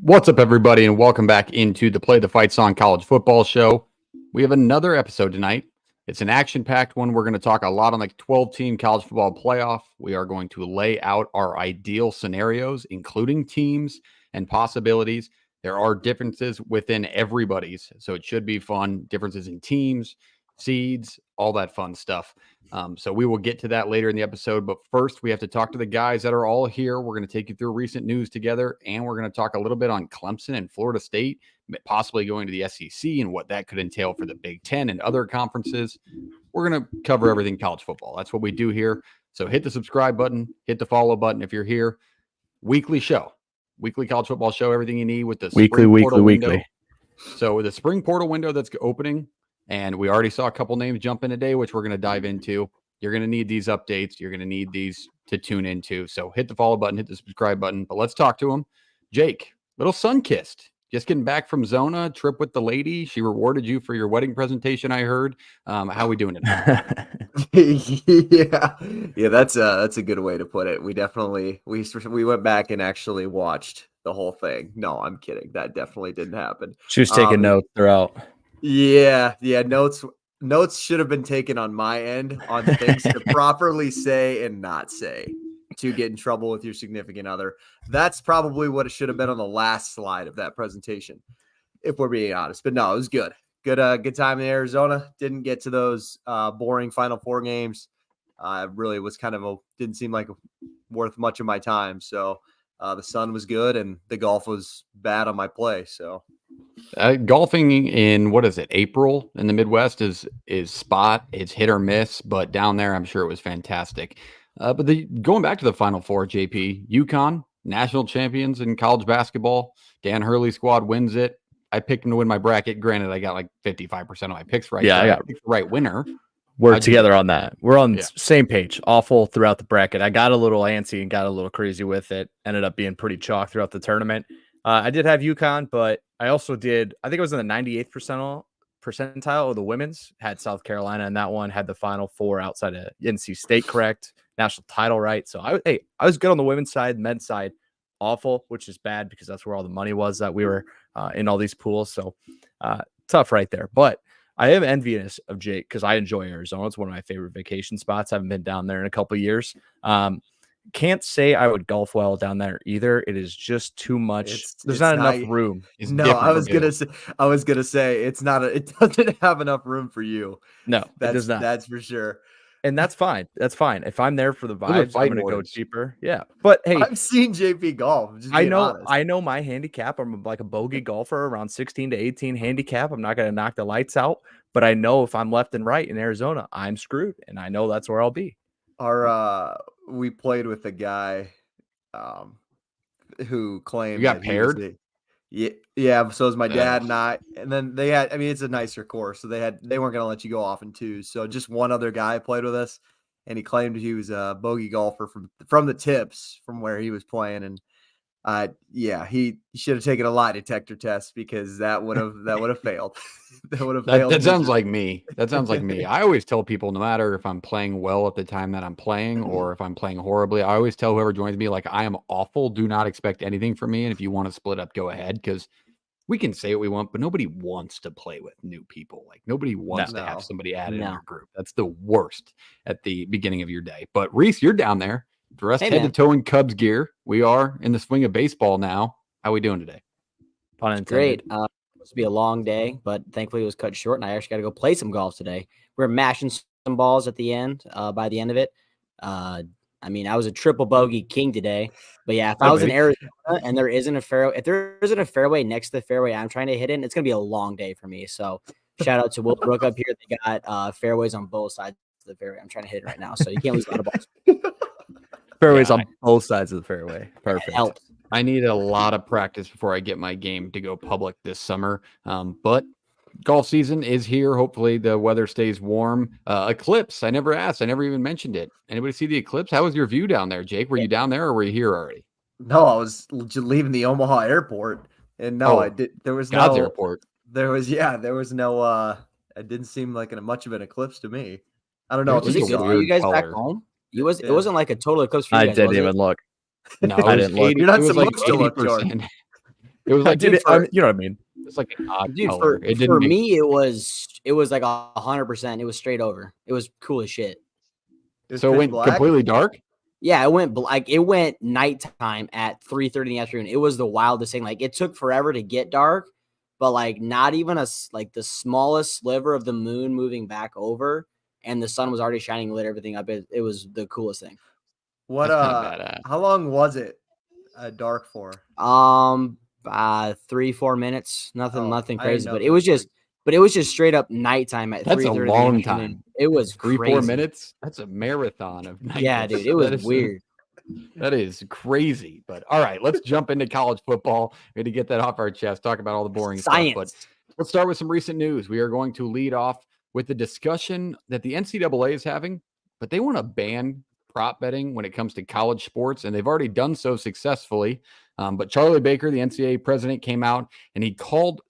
What's up, everybody, and welcome back into the Play the Fight Song College Football Show. We have another episode tonight. It's an action-packed one. We're going to talk a lot on the 12-team college football playoff. We are going to lay out our ideal scenarios, including teams and possibilities. There are differences within everybody's, so it should be fun. Differences in teams, seeds, all that fun stuff. So we will get to that later in the episode. But first, we have to talk to the guys that are all here. We're going to take you through recent news together, and we're going to talk a little bit on Clemson and Florida State, possibly going to the SEC and what that could entail for the Big Ten and other conferences. We're going to cover everything college football. That's what we do here. So hit the subscribe button, hit the follow button if you're here. Weekly show, weekly college football show, everything you need with the weekly. So with the spring portal window that's opening, and we already saw a couple names jump in today, which we're going to dive into. You're going to need these updates. You're going to need these to tune into. So hit the follow button, hit the subscribe button. But let's talk to him. Jake, little sun-kissed. Just getting back from Zona, trip with the lady. She rewarded you for your wedding presentation, I heard. How we doing it? Yeah, that's a good way to put it. We definitely we went back and actually watched the whole thing. No, I'm kidding. That definitely didn't happen. She was taking notes throughout. Yeah. Notes should have been taken on my end on things to properly say and not say to get in trouble with your significant other. That's probably what it should have been on the last slide of that presentation, if we're being honest. But no, it was good. Good time in Arizona. Didn't get to those boring Final Four games. Really was didn't seem like worth much of my time. So the sun was good and the golf was bad on my play. So golfing in, what is it, April in the Midwest is spot. It's hit or miss, but down there, I'm sure it was fantastic. But going back to the Final Four, JP, UConn, national champions in college basketball. Dan Hurley's squad wins it. I picked him to win my bracket. Granted, I got like 55% of my picks right. Yeah, I got the right winner. We're together on that. We're on the same page. Awful throughout the bracket. I got a little antsy and got a little crazy with it. Ended up being pretty chalk throughout the tournament. I did have UConn, but I also did, I think it was in the 98th percentile of the women's, had South Carolina in that one, had the Final Four outside of NC State, correct, national title, right? So I was good on the women's side, men's side, awful, which is bad because that's where all the money was that we were in all these pools. So tough right there. But I am envious of Jake because I enjoy Arizona. It's one of my favorite vacation spots. I haven't been down there in a couple of years. Can't say I would golf well down there either. It is just too much. There's not enough room. I was gonna say it doesn't have enough room for you. No, it does not. That's for sure. And that's fine. That's fine. If I'm there for the vibes, I'm gonna go cheaper. Yeah. But hey, I've seen JP golf. I know my handicap. I'm like a bogey golfer around 16 to 18 handicap. I'm not gonna knock the lights out, but I know if I'm left and right in Arizona, I'm screwed. And I know that's where I'll be. We played with a guy who claimed you got paired. Yeah. So it was my dad and I, and then they had. I mean, it's a nicer course, so they weren't going to let you go off in twos. So just one other guy played with us, and he claimed he was a bogey golfer from the tips from where he was playing, and he should have taken a lie detector test because that would have failed. That sounds like me. That sounds like me. I always tell people, no matter if I'm playing well at the time that I'm playing or if I'm playing horribly, I always tell whoever joins me, like, I am awful. Do not expect anything from me. And if you want to split up, go ahead, because we can say what we want, but nobody wants to play with new people. Like, nobody wants to have somebody added in your group. That's the worst at the beginning of your day. But Reese, you're down there, dressed head to toe in Cubs gear. We are in the swing of baseball now. How we doing today? Pun intended. Great. Supposed to be a long day, but thankfully it was cut short, and I actually got to go play some golf today. We're mashing some balls at the end. By the end of it, I was a triple bogey king today. But yeah, if I was in Arizona and there isn't a fairway next to the fairway I'm trying to hit in, it's gonna be a long day for me. So shout out to Will Brook up here. They got fairways on both sides of the fairway. I'm trying to hit it right now, so you can't lose a lot of balls. Fairways on both sides of the fairway. Perfect. It helps. I need a lot of practice before I get my game to go public this summer. But golf season is here. Hopefully the weather stays warm. Eclipse. I never asked. I never even mentioned it. Anybody see the eclipse? How was your view down there, Jake? Were you down there or were you here already? No, I was leaving the Omaha airport, and I did. There was God's airport. There was no It didn't seem like much of an eclipse to me. I don't know. It If was Was just it a good for you weird guys back color. home? It Yeah. wasn't like a total eclipse for you I guys, didn't was even it? look. No, I it was didn't look. 80, You're not it was like supposed to look, 80%. It was I like did it. You know what I mean? it's like an odd Dude, color. It for didn't make me, it was like 100%. It was straight over. It was cool as shit. It was so it pitch went black. completely dark. Yeah, it went nighttime at 3:30 in the afternoon. It was the wildest thing. Like it took forever to get dark, but like not even like the smallest sliver of the moon moving back over, and the sun was already shining, lit everything up. It was the coolest thing. What That's kinda badass. how long was it dark for? 3-4 minutes, nothing Oh, nothing I didn't crazy, know but if it was just straight up nighttime at That's a 3:30 in the long afternoon. time. It was 3-4 crazy. minutes. That's a marathon of night. Yeah, dude, it was weird. That is crazy. But all right, let's jump into college football. We had to get that off our chest, talk about all the boring stuff. But Science. let's start with some recent news. We are going to lead off with the discussion that the NCAA is having, but they want to ban prop betting when it comes to college sports, and they've already done so successfully. But Charlie Baker, the NCAA president, came out and he called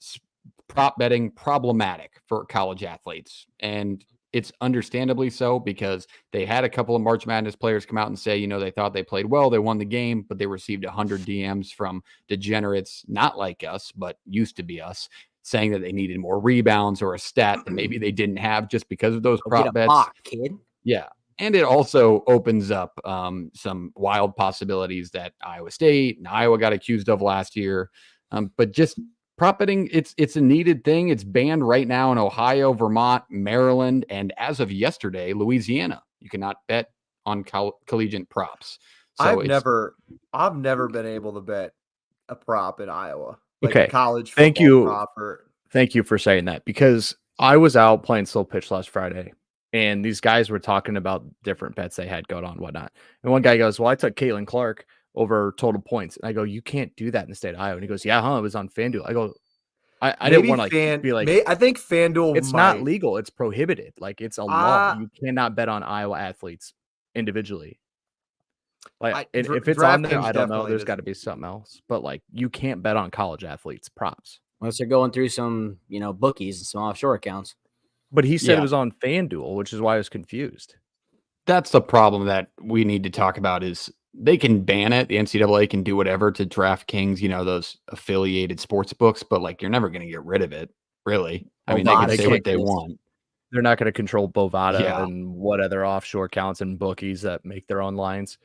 prop betting problematic for college athletes. And it's understandably so because they had a couple of March Madness players come out and say, they thought they played well, they won the game, but they received 100 DMs from degenerates, not like us, but used to be us, saying that they needed more rebounds or a stat that maybe they didn't have just because of those Go get prop a bets. box, kid. Yeah. And it also opens up some wild possibilities that Iowa State and Iowa got accused of last year. But just prop betting, it's a needed thing. It's banned right now in Ohio, Vermont, Maryland, and as of yesterday, Louisiana. You cannot bet on collegiate props. So I've never been able to bet a prop in Iowa, like Okay. a college Thank football you. prop. Thank you for saying that, because I was out playing slow pitch last Friday, and these guys were talking about different bets they had going on and whatnot. And one guy goes, well, I took Caitlin Clark over total points. And I go, you can't do that in the state of Iowa. And he goes, yeah, it was on FanDuel. I go, I didn't want to be like, I think FanDuel it's not legal. It's prohibited. Like, it's a law. You cannot bet on Iowa athletes individually. Like, if it's on there, I don't know. There's got to be something else. But like, you can't bet on college athletes props unless they're going through some, bookies and some offshore accounts. But he said it was on FanDuel, which is why I was confused. That's the problem that we need to talk about is they can ban it. The NCAA can do whatever to DraftKings, those affiliated sports books, but like you're never going to get rid of it, really. I mean, they can say what they want. They're not going to control Bovada and what other offshore accounts and bookies that make their own lines.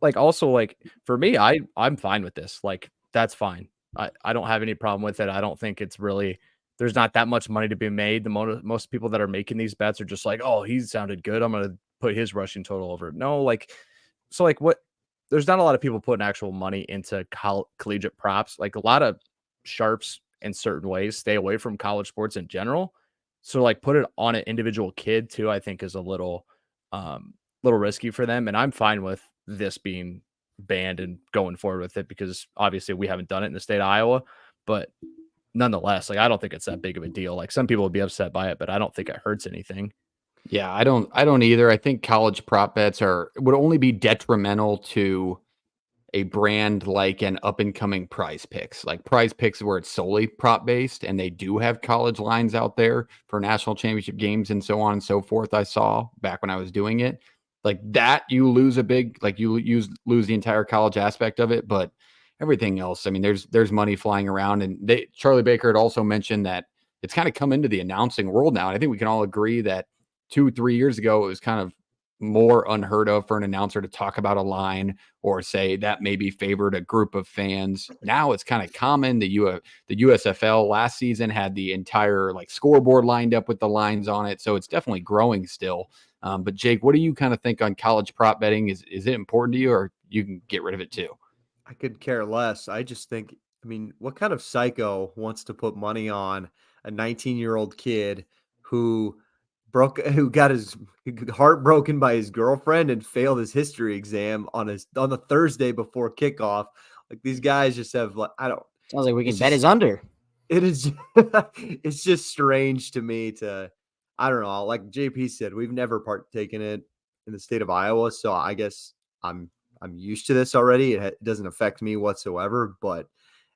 Like, also, like, for me, I'm fine with this. Like, that's fine. I don't have any problem with it. I don't think it's really, there's not that much money to be made. The most people that are making these bets are just like, oh, he sounded good, I'm going to put his rushing total over. No, like, so like what, there's not a lot of people putting actual money into collegiate props. Like, a lot of sharps in certain ways stay away from college sports in general. So like, put it on an individual kid too, I think is a little risky for them. And I'm fine with this being banned and going forward with it, because obviously we haven't done it in the state of Iowa, but nonetheless, like, I don't think it's that big of a deal. Like, some people would be upset by it, but I don't think it hurts anything. Yeah, I don't either. I think college prop bets would only be detrimental to a brand like an up and coming Prize Picks. Like Prize Picks, where it's solely prop based, and they do have college lines out there for national championship games and so on and so forth. I saw back when I was doing it. Like that, you lose lose the entire college aspect of it, but everything else, I mean, there's money flying around. And Charlie Baker had also mentioned that it's kind of come into the announcing world now. And I think we can all agree that 2-3 years ago, it was kind of more unheard of for an announcer to talk about a line or say that maybe favored a group of fans. Now it's kind of common. The USFL last season had the entire like scoreboard lined up with the lines on it. So it's definitely growing still. But Jake, what do you kind of think on college prop betting? Is it important to you, or you can get rid of it too? I could care less. I just think, I mean, what kind of psycho wants to put money on a 19-year-old kid who got his heart broken by his girlfriend and failed his history exam on the Thursday before kickoff? Like, these guys just have, like, I don't. Sounds like we can bet his under. It is. It's just strange to me I don't know. Like JP said, we've never partaken in the state of Iowa, so I guess I'm used to this already. It doesn't affect me whatsoever. But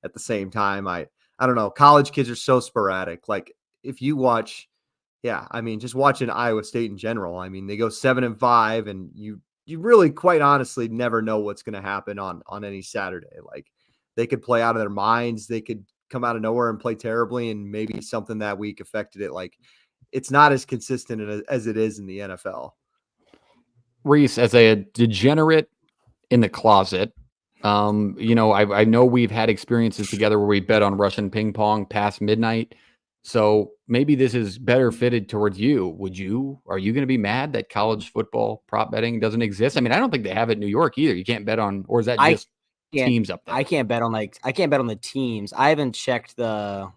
at the same time, I don't know. College kids are so sporadic. Like, if you watch Yeah, I mean, just watching Iowa State in general. I mean, they go 7-5, and you really, quite honestly, never know what's going to happen on any Saturday. Like, they could play out of their minds, they could come out of nowhere and play terribly, and maybe something that week affected it. Like, it's not as consistent as it is in the NFL. Reese, as a degenerate in the closet, I know we've had experiences together where we bet on Russian ping pong past midnight. So maybe this is better fitted towards you. Are you going to be mad that college football prop betting doesn't exist? I mean, I don't think they have it in New York either. You can't bet on, or is that just teams up there? I can't bet on the teams. I haven't checked the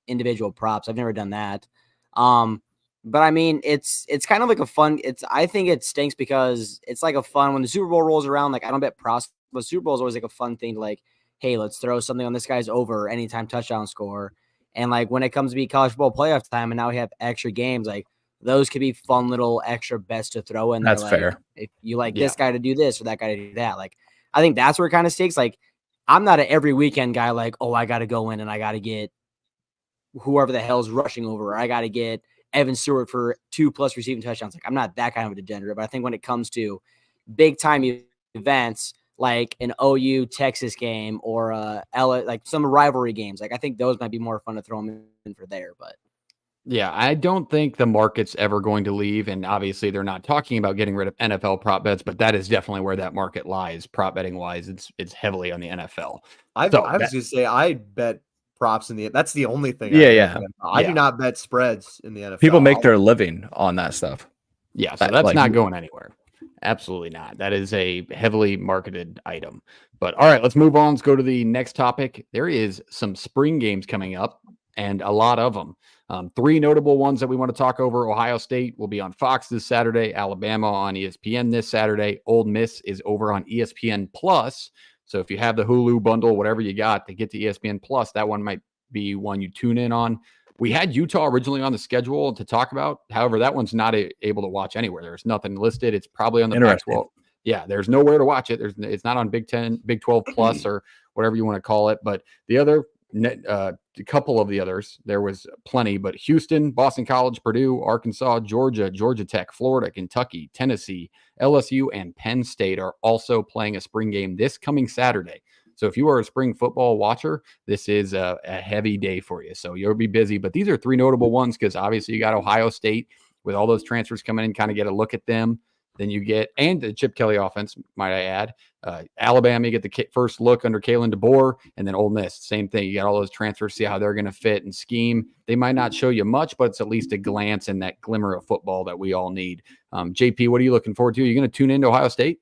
individual props. I've never done that. But I mean, it's kind of like a fun. I think it stinks because it's like a fun when the Super Bowl rolls around. Like, I don't bet props, but Super Bowl is always like a fun thing to like, hey, let's throw something on this guy's over anytime touchdown score. And like when it comes to be college football playoff time, and now we have extra games, like those could be fun little extra bets to throw in. That's like, fair. If you like this guy to do this or that guy to do that, like I think that's where it kind of stinks. Like, I'm not an every weekend guy. Like, oh, I got to go in and I got to get whoever the hell's rushing over. Or I got to get Evan Stewart for 2+ receiving touchdowns. Like, I'm not that kind of a degenerate, but I think when it comes to big time events like an OU Texas game or like some rivalry games, like I think those might be more fun to throw them in for there. But yeah, I don't think the market's ever going to leave. And obviously they're not talking about getting rid of NFL prop bets, but that is definitely where that market lies. Prop betting wise, it's heavily on the NFL. I was going to say, I bet props that's the only thing. I do not bet spreads in the NFL. People make their living on that stuff. Yeah. So that's not going anywhere. Absolutely not. That is a heavily marketed item. But all right, let's move on. Let's go to the next topic. There is some spring games coming up and a lot of them. 3 notable ones that we want to talk over. Ohio State will be on Fox this Saturday, Alabama on ESPN this Saturday. Ole Miss is over on ESPN Plus. So if you have the Hulu bundle, whatever you got to get to ESPN Plus, that one might be one you tune in on. We had Utah originally on the schedule to talk about. However, that one's not able to watch anywhere. There's nothing listed. It's probably on the Pac-12. Yeah, there's nowhere to watch it. It's not on Big 10, Big 12 Plus, or whatever you want to call it. But the other, a couple of the others, there was plenty. But Houston, Boston College, Purdue, Arkansas, Georgia, Georgia Tech, Florida, Kentucky, Tennessee, LSU, and Penn State are also playing a spring game this coming Saturday. So if you are a spring football watcher, this is a heavy day for you. So you'll be busy. But these are 3 notable ones because obviously you got Ohio State with all those transfers coming in, kind of get a look at them. Then you get, and the Chip Kelly offense, might I add. Alabama, you get the first look under Kalen DeBoer, and then Ole Miss, same thing. You got all those transfers, see how they're going to fit and scheme. They might not show you much, but it's at least a glance and that glimmer of football that we all need. JP, what are you looking forward to? Are you going to tune into Ohio State?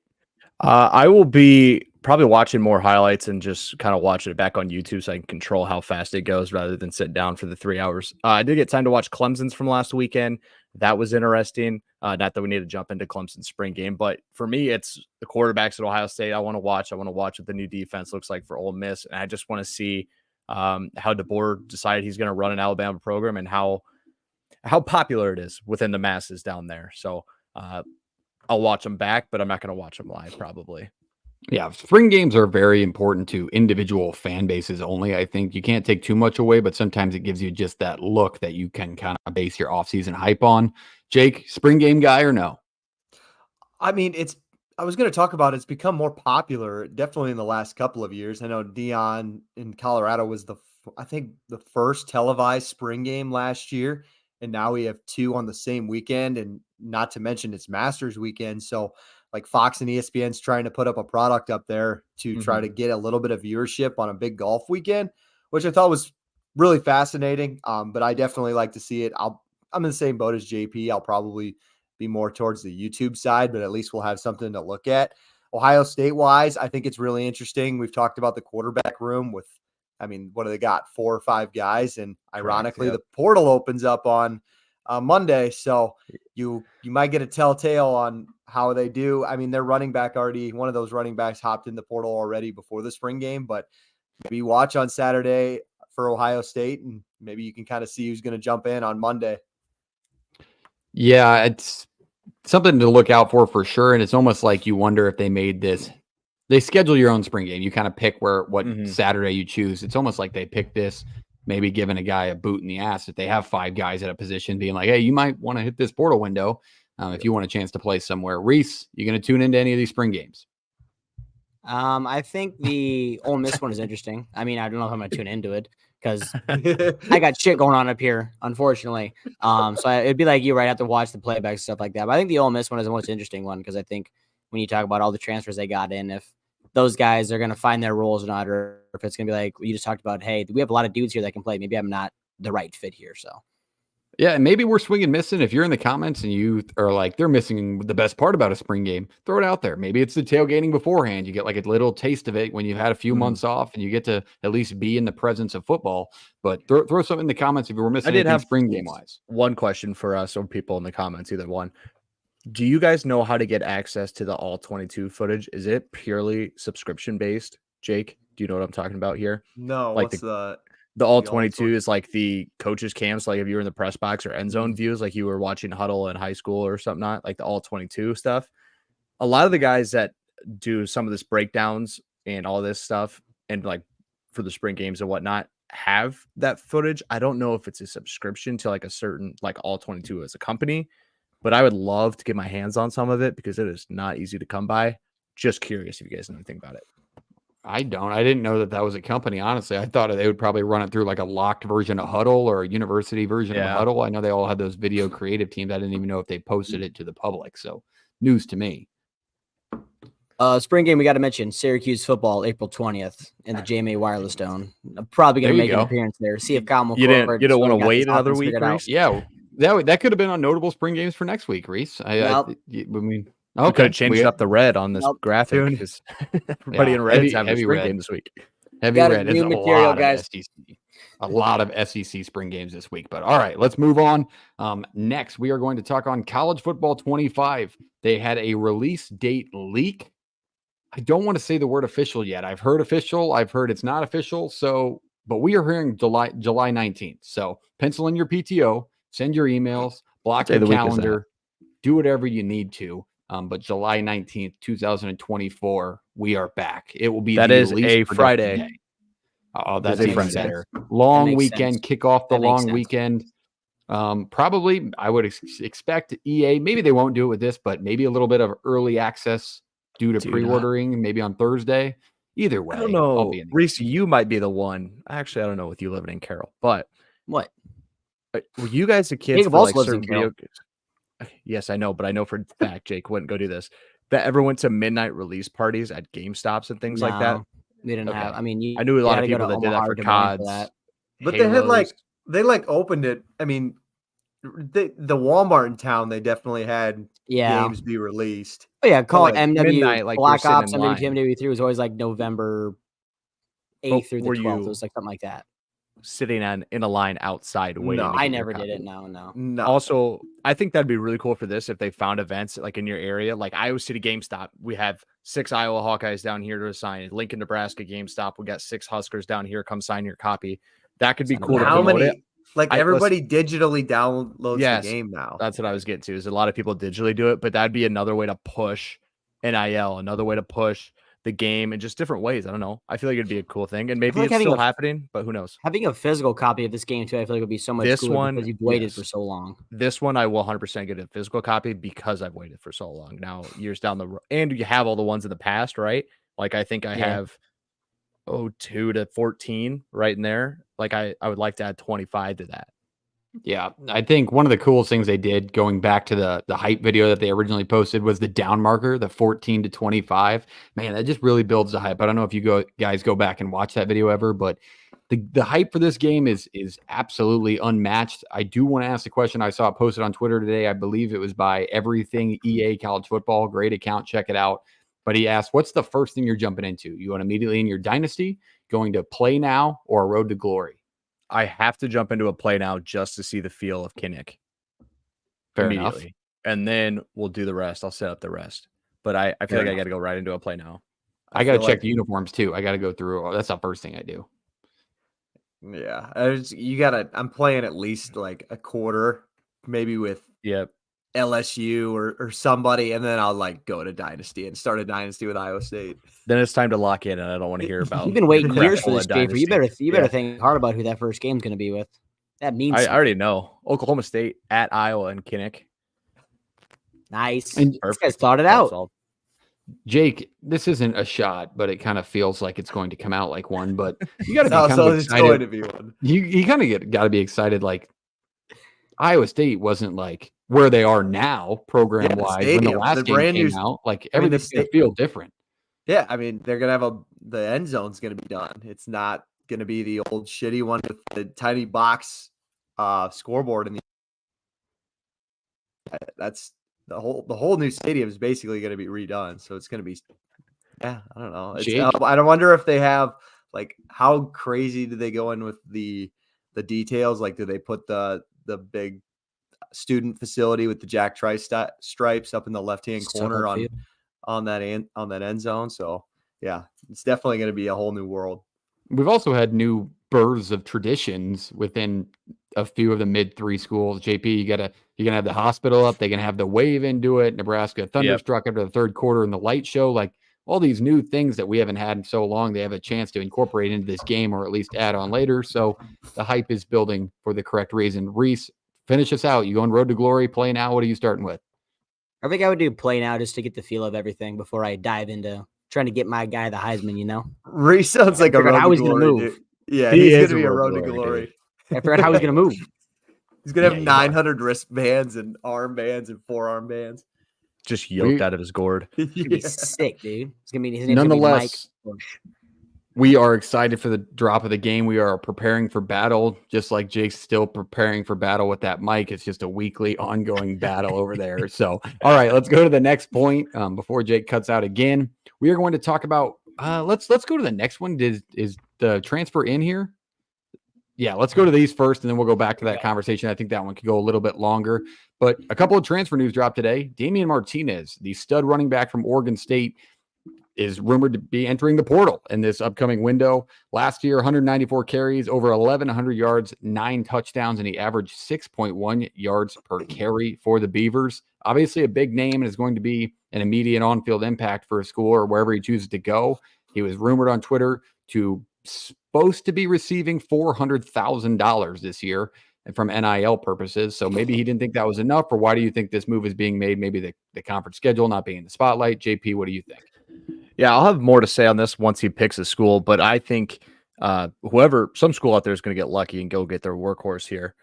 I will be probably watching more highlights and just kind of watching it back on YouTube so I can control how fast it goes rather than sit down for the 3 hours. I did get time to watch Clemson's from last weekend. That was interesting. Not that we need to jump into Clemson's spring game, but for me, it's the quarterbacks at Ohio State I want to watch. I want to watch what the new defense looks like for Ole Miss, and I just want to see how DeBoer decided he's going to run an Alabama program and how popular it is within the masses down there. So I'll watch them back, but I'm not going to watch them live probably. Yeah, spring games are very important to individual fan bases only. I think you can't take too much away, but sometimes it gives you just that look that you can kind of base your offseason hype on. Jake, spring game guy or no? I mean, I was going to talk about it's become more popular definitely in the last couple of years. I know Dion in Colorado was I think the first televised spring game last year, and now we have 2 on the same weekend, and not to mention it's Masters weekend. So like Fox and ESPN's trying to put up a product up there to try to get a little bit of viewership on a big golf weekend, which I thought was really fascinating. But I definitely like to see it. I'm in the same boat as JP. I'll probably be more towards the YouTube side, but at least we'll have something to look at. Ohio State wise, I think it's really interesting. We've talked about the quarterback room with, I mean, what do they got? 4 or 5 guys. And ironically, the portal opens up on Monday. So you might get a telltale on how they do. I mean, their running back one of those running backs hopped in the portal already before the spring game, but maybe watch on Saturday for Ohio State and maybe you can kind of see who's going to jump in on Monday. Yeah, it's something to look out for sure. And it's almost like you wonder if they made this, they schedule your own spring game. You kind of pick what Saturday you choose. It's almost like they picked this maybe giving a guy a boot in the ass if they have 5 guys at a position, being like, hey, you might want to hit this portal window if you want a chance to play somewhere. Reese, you going to tune into any of these spring games? I think the Ole Miss one is interesting. I mean, I don't know if I'm going to tune into it because I got shit going on up here, unfortunately. It'd be like you, right? I have to watch the playback stuff like that. But I think the Ole Miss one is the most interesting one because I think when you talk about all the transfers they got in, if those guys are going to find their roles or not, or if it's going to be like you just talked about, hey, we have a lot of dudes here that can play. Maybe I'm not the right fit here. So. Yeah, and maybe we're swinging missing. If you're in the comments and you are like, they're missing the best part about a spring game, throw it out there. Maybe it's the tailgating beforehand. You get like a little taste of it when you've had a few months off and you get to at least be in the presence of football. But throw something in the comments if you were missing anything spring game wise. One question for us or people in the comments, either one. Do you guys know how to get access to the all 22 footage? Is it purely subscription based? Jake, do you know what I'm talking about here? No, like what's the all 22 is like the coaches camps, like if you were in the press box or end zone views, like you were watching huddle in high school or something, not like the all 22 stuff. A lot of the guys that do some of this breakdowns and all this stuff and like for the spring games and whatnot have that footage. I don't know if it's a subscription to like a certain, like all 22 as a company, but I would love to get my hands on some of it because it is not easy to come by. Just curious if you guys know anything about it. I don't. I didn't know that was a company, honestly. I thought they would probably run it through like a locked version of Huddle or a university version of Huddle. I know they all had those video creative teams. I didn't even know if they posted it to the public. So news to me. Spring game, we got to mention Syracuse football, April 20th in the JMA Wireless Dome. I'm probably going to make an appearance there. See if Kyle You don't want to wait another week, Reese? Yeah, that could have been on notable spring games for next week, Reese. I mean, okay. We could have changed up the red on this graphic because everybody in red is having a spring game this week. Heavy red is material, guys. A lot of SEC spring games this week. But all right, let's move on. Next, we are going to talk on college football 25. They had a release date leak. I don't want to say the word official yet. I've heard official. I've heard it's not official. But we are hearing July 19th. So pencil in your PTO, send your emails, block your calendar, do whatever you need to. But July 19th, 2024, we are back. It will be a Friday. Day. Oh, that's even better. Long weekend, kick off the long weekend. Probably, I would expect EA, maybe they won't do it with this, but maybe a little bit of early access due to pre-ordering, maybe on Thursday. Either way, I don't know. Reese, you might be the one. Actually, I don't know with you living in Carroll, but what? Were you guys a kid for like certain video games? Yes, I know, but I know for a fact Jake wouldn't go do this. That ever went to midnight release parties at GameStops and things like that? We didn't have. I mean, I knew a lot of people that did that for CODs. But they had they opened it. I mean, the Walmart in town, they definitely had games be released. Oh yeah, call it MW midnight, like Black Ops. MW MW3 was always like November 8th through the 12th. It was like something like that. Sitting in a line outside waiting. No, I never did it. No. Also, I think that'd be really cool for this if they found events like in your area, like Iowa City GameStop. We have 6 Iowa Hawkeyes down here to sign. Lincoln, Nebraska GameStop. We got 6 Huskers down here. Come sign your copy. That could be cool. How many? Like everybody digitally downloads the game now. That's what I was getting to. Is a lot of people digitally do it, but that'd be another way to push NIL, another way to push the game in just different ways. I don't know. I feel like it'd be a cool thing, and maybe it's still happening, but who knows? Having a physical copy of this game too, I feel like would be so much cooler because you've waited for so long. This one, I will 100% get a physical copy because I've waited for so long. Now, years down the road, and you have all the ones in the past, right? Like I think I have 2 to 14 right in there. Like I would like to add 25 to that. Yeah, I think one of the coolest things they did going back to the hype video that they originally posted was the down marker, the 14 to 25. Man, that just really builds the hype. I don't know if you guys go back and watch that video ever, but the hype for this game is absolutely unmatched. I do want to ask the question. I saw it posted on Twitter today. I believe it was by Everything EA College Football. Great account. Check it out. But he asked, what's the first thing you're jumping into? You want immediately in your dynasty, going to play now, or a road to glory? I have to jump into a play now just to see the feel of Kinnick. Fair enough. And then we'll do the rest. I'll set up the rest. But I feel like I got to go right into a play now. I got to check the uniforms too. I got to go through. That's the first thing I do. Yeah. I'm playing at least like a quarter, maybe with LSU or somebody, and then I'll like go to dynasty and start a dynasty with Iowa State. Then it's time to lock in, and I don't want to hear about. You've been waiting crap years for full this, of Schaefer. You dynasty. better think hard about who that first game's going to be with. That means I something. already know. Oklahoma State at Iowa and Kinnick. Nice. And This guy's thought it out. Jake, this isn't a shot, but it kind of feels like it's going to come out like one. But you got to be No, kind so of it's excited. going to be one. You kind of got to be excited. Like Iowa State wasn't like where they are now, program wise. When the last game came out, like everything's going to feel different. Yeah, I mean they're gonna have the end zone's gonna be done. It's not gonna be the old shitty one with the tiny box scoreboard in the. That's the whole new stadium is basically gonna be redone. So it's gonna be, yeah, I don't know. I wonder if they have like how crazy do they go in with the details? Like, do they put the big student facility with the Jack Trice stripes up in the left hand corner on that end zone? So yeah, it's definitely going to be a whole new world. We've also had new births of traditions within a few of the mid 3 schools. JP, you're gonna have the hospital up. They're gonna have the wave into it. Nebraska thunderstruck after the third quarter in the light show. Like all these new things that we haven't had in so long, they have a chance to incorporate into this game or at least add on later. So the hype is building for the correct reason. Reese, finish us out. You going road to glory? Play now. What are you starting with? I think I would do play now just to get the feel of everything before I dive into trying to get my guy the Heisman, you know? Reese sounds like a road to glory, move. Dude. Yeah, he's going to be a road to glory. I forgot how he's going to move. He's going to have 900 wristbands and armbands and forearm bands. Just yoked out of his gourd. He's going to be sick, dude. It's going to be his name's Nonetheless, gonna be Mike. we are excited for the drop of the game. We are preparing for battle, just like Jake's still preparing for battle with that mic. It's just a weekly ongoing battle over there. So, all right, let's go to the next point before Jake cuts out again. We are going to talk about let's go to the next one. Is the transfer in here? Yeah, let's go to these first, and then we'll go back to that conversation. I think that one could go a little bit longer. But a couple of transfer news dropped today. Damian Martinez, the stud running back from Oregon State, is rumored to be entering the portal in this upcoming window. Last year, 194 carries, over 1,100 yards, 9 touchdowns, and he averaged 6.1 yards per carry for the Beavers. Obviously a big name and is going to be an immediate on-field impact for a school or wherever he chooses to go. He was rumored on Twitter to supposed to be receiving $400,000 this year and from NIL purposes. So maybe he didn't think that was enough, or why do you think this move is being made? Maybe the conference schedule not being in the spotlight. JP, what do you think? Yeah, I'll have more to say on this once he picks a school, but I think some school out there is going to get lucky and go get their workhorse here.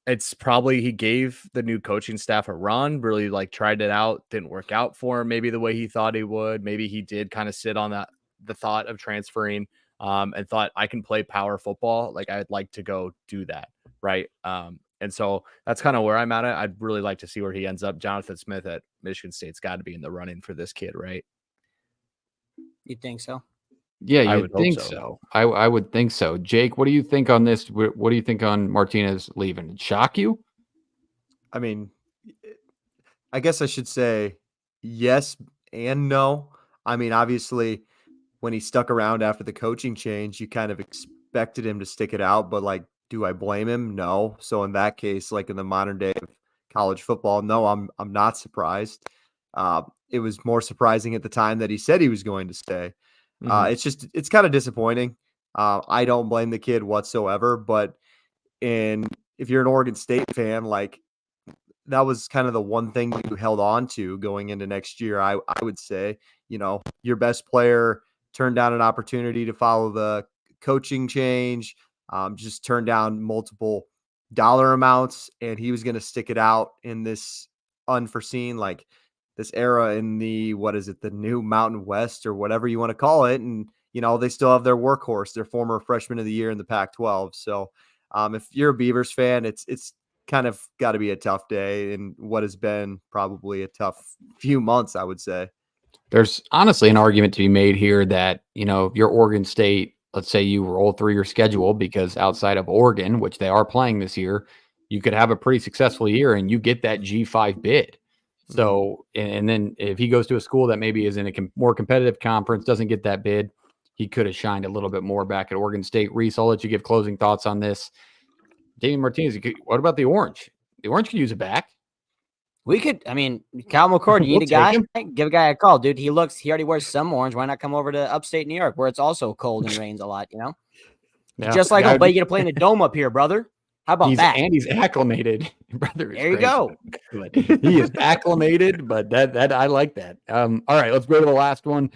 It's probably he gave the new coaching staff a run, really like tried it out, didn't work out for him maybe the way he thought he would. Maybe he did kind of sit on the thought of transferring and thought, I can play power football. Like I'd like to go do that, right? And so that's kind of where I'm at. I'd really like to see where he ends up. Jonathan Smith at Michigan State's got to be in the running for this kid, right? You think so? Yeah, you'd think so. I would think so. Jake, what do you think on this? What do you think on Martinez leaving? Did it shock you? I mean, I guess I should say yes and no. I mean, obviously, when he stuck around after the coaching change, you kind of expected him to stick it out, but like, do I blame him? No. So in that case, like in the modern day of college football, no, I'm not surprised. It was more surprising at the time that he said he was going to stay. It's kind of disappointing. I don't blame the kid whatsoever, but if you're an Oregon State fan, like that was kind of the one thing you held on to going into next year. I would say, your best player turned down an opportunity to follow the coaching change, just turned down multiple dollar amounts, and he was going to stick it out in this unforeseen, like this era in the new Mountain West or whatever you want to call it. And, they still have their workhorse, their former freshman of the year in the Pac-12. So if you're a Beavers fan, it's kind of got to be a tough day in what has been probably a tough few months, I would say. There's honestly an argument to be made here that, if you're Oregon State, let's say you roll through your schedule because outside of Oregon, which they are playing this year, you could have a pretty successful year and you get that G5 bid. So, and then if he goes to a school that maybe is in a more competitive conference, doesn't get that bid, he could have shined a little bit more back at Oregon State. Reese, I'll let you give closing thoughts on this. Damian Martinez, what about the Orange? The Orange could use it back. We could, I mean, Cal McCord, you We'll need a guy? take Give a guy a call, dude. He already wears some orange. Why not come over to upstate New York where it's also cold and rains a lot, Yeah. Just like, Guy oh, would but be- you get to play in a dome up here, brother. How about that? he's acclimated. Brother is There you great. go. Good. He is acclimated, but that I like that. All right, let's go to the last one.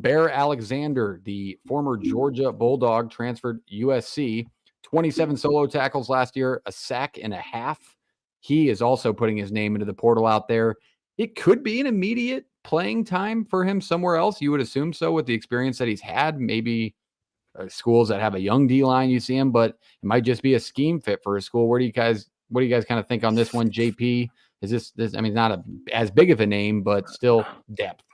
Bear Alexander, the former Georgia Bulldog, transferred USC, 27 solo tackles last year, a sack and a half. He is also putting his name into the portal out there. It could be an immediate playing time for him somewhere else. You would assume so with the experience that he's had. Maybe schools that have a young D line, you see him, but it might just be a scheme fit for a school. What do you guys kind of think on this one, JP? Is this? I mean, not as big of a name, but still depth.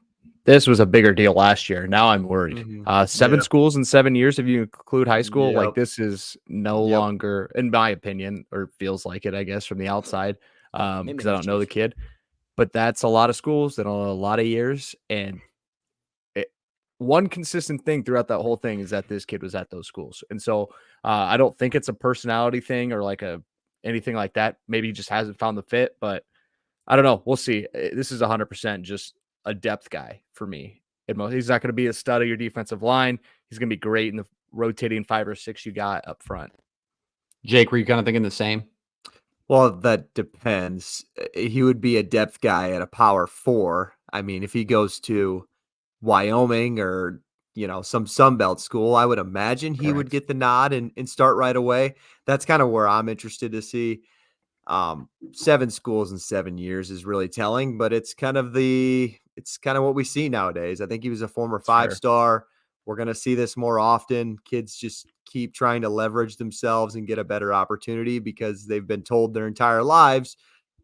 This was a bigger deal last year. Now I'm worried. Mhm. 7 Yeah. schools in 7 years, if you include high school, Yep. like this is no Yep. longer, in my opinion, or feels like it, I guess, from the outside, because Maybe I don't know the Chief. kid. But that's a lot of schools and a lot of years. And one consistent thing throughout that whole thing is that this kid was at those schools. And so I don't think it's a personality thing or like anything like that. Maybe he just hasn't found the fit, but I don't know. We'll see. This is 100% just a depth guy for me. He's not going to be a stud of your defensive line. He's going to be great in the rotating 5 or 6 you got up front. Jake, were you kind of thinking the same? Well, that depends. He would be a depth guy at a power 4. I mean, if he goes to Wyoming or, some Sunbelt school, I would imagine he would Correct. get the nod and start right away. That's kind of where I'm interested to see. 7 schools in 7 years is really telling, but it's kind of what we see nowadays. I think he was a former 5-star. We're going to see this more often. Kids just keep trying to leverage themselves and get a better opportunity because they've been told their entire lives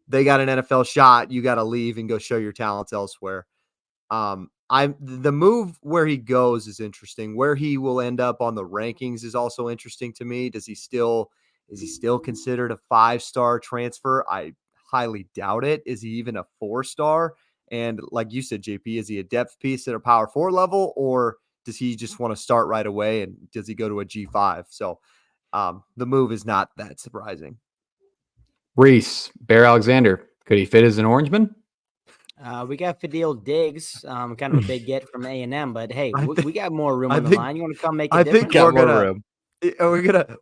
they got an NFL shot. You got to leave and go show your talents elsewhere. The move where he goes is interesting. Where he will end up on the rankings is also interesting to me. Is he still considered a 5-star transfer? I highly doubt it. Is he even a 4-star? And like you said, JP, is he a depth piece at a power 4 level, or does he just want to start right away? And does he go to a G5? So the move is not that surprising. Reese, Bear Alexander, could he fit as an Orangeman? We got Fadil Diggs, kind of a big get from A&M, but hey, we got more room I on the think- line. You want to come make a I difference? think we're more gonna room.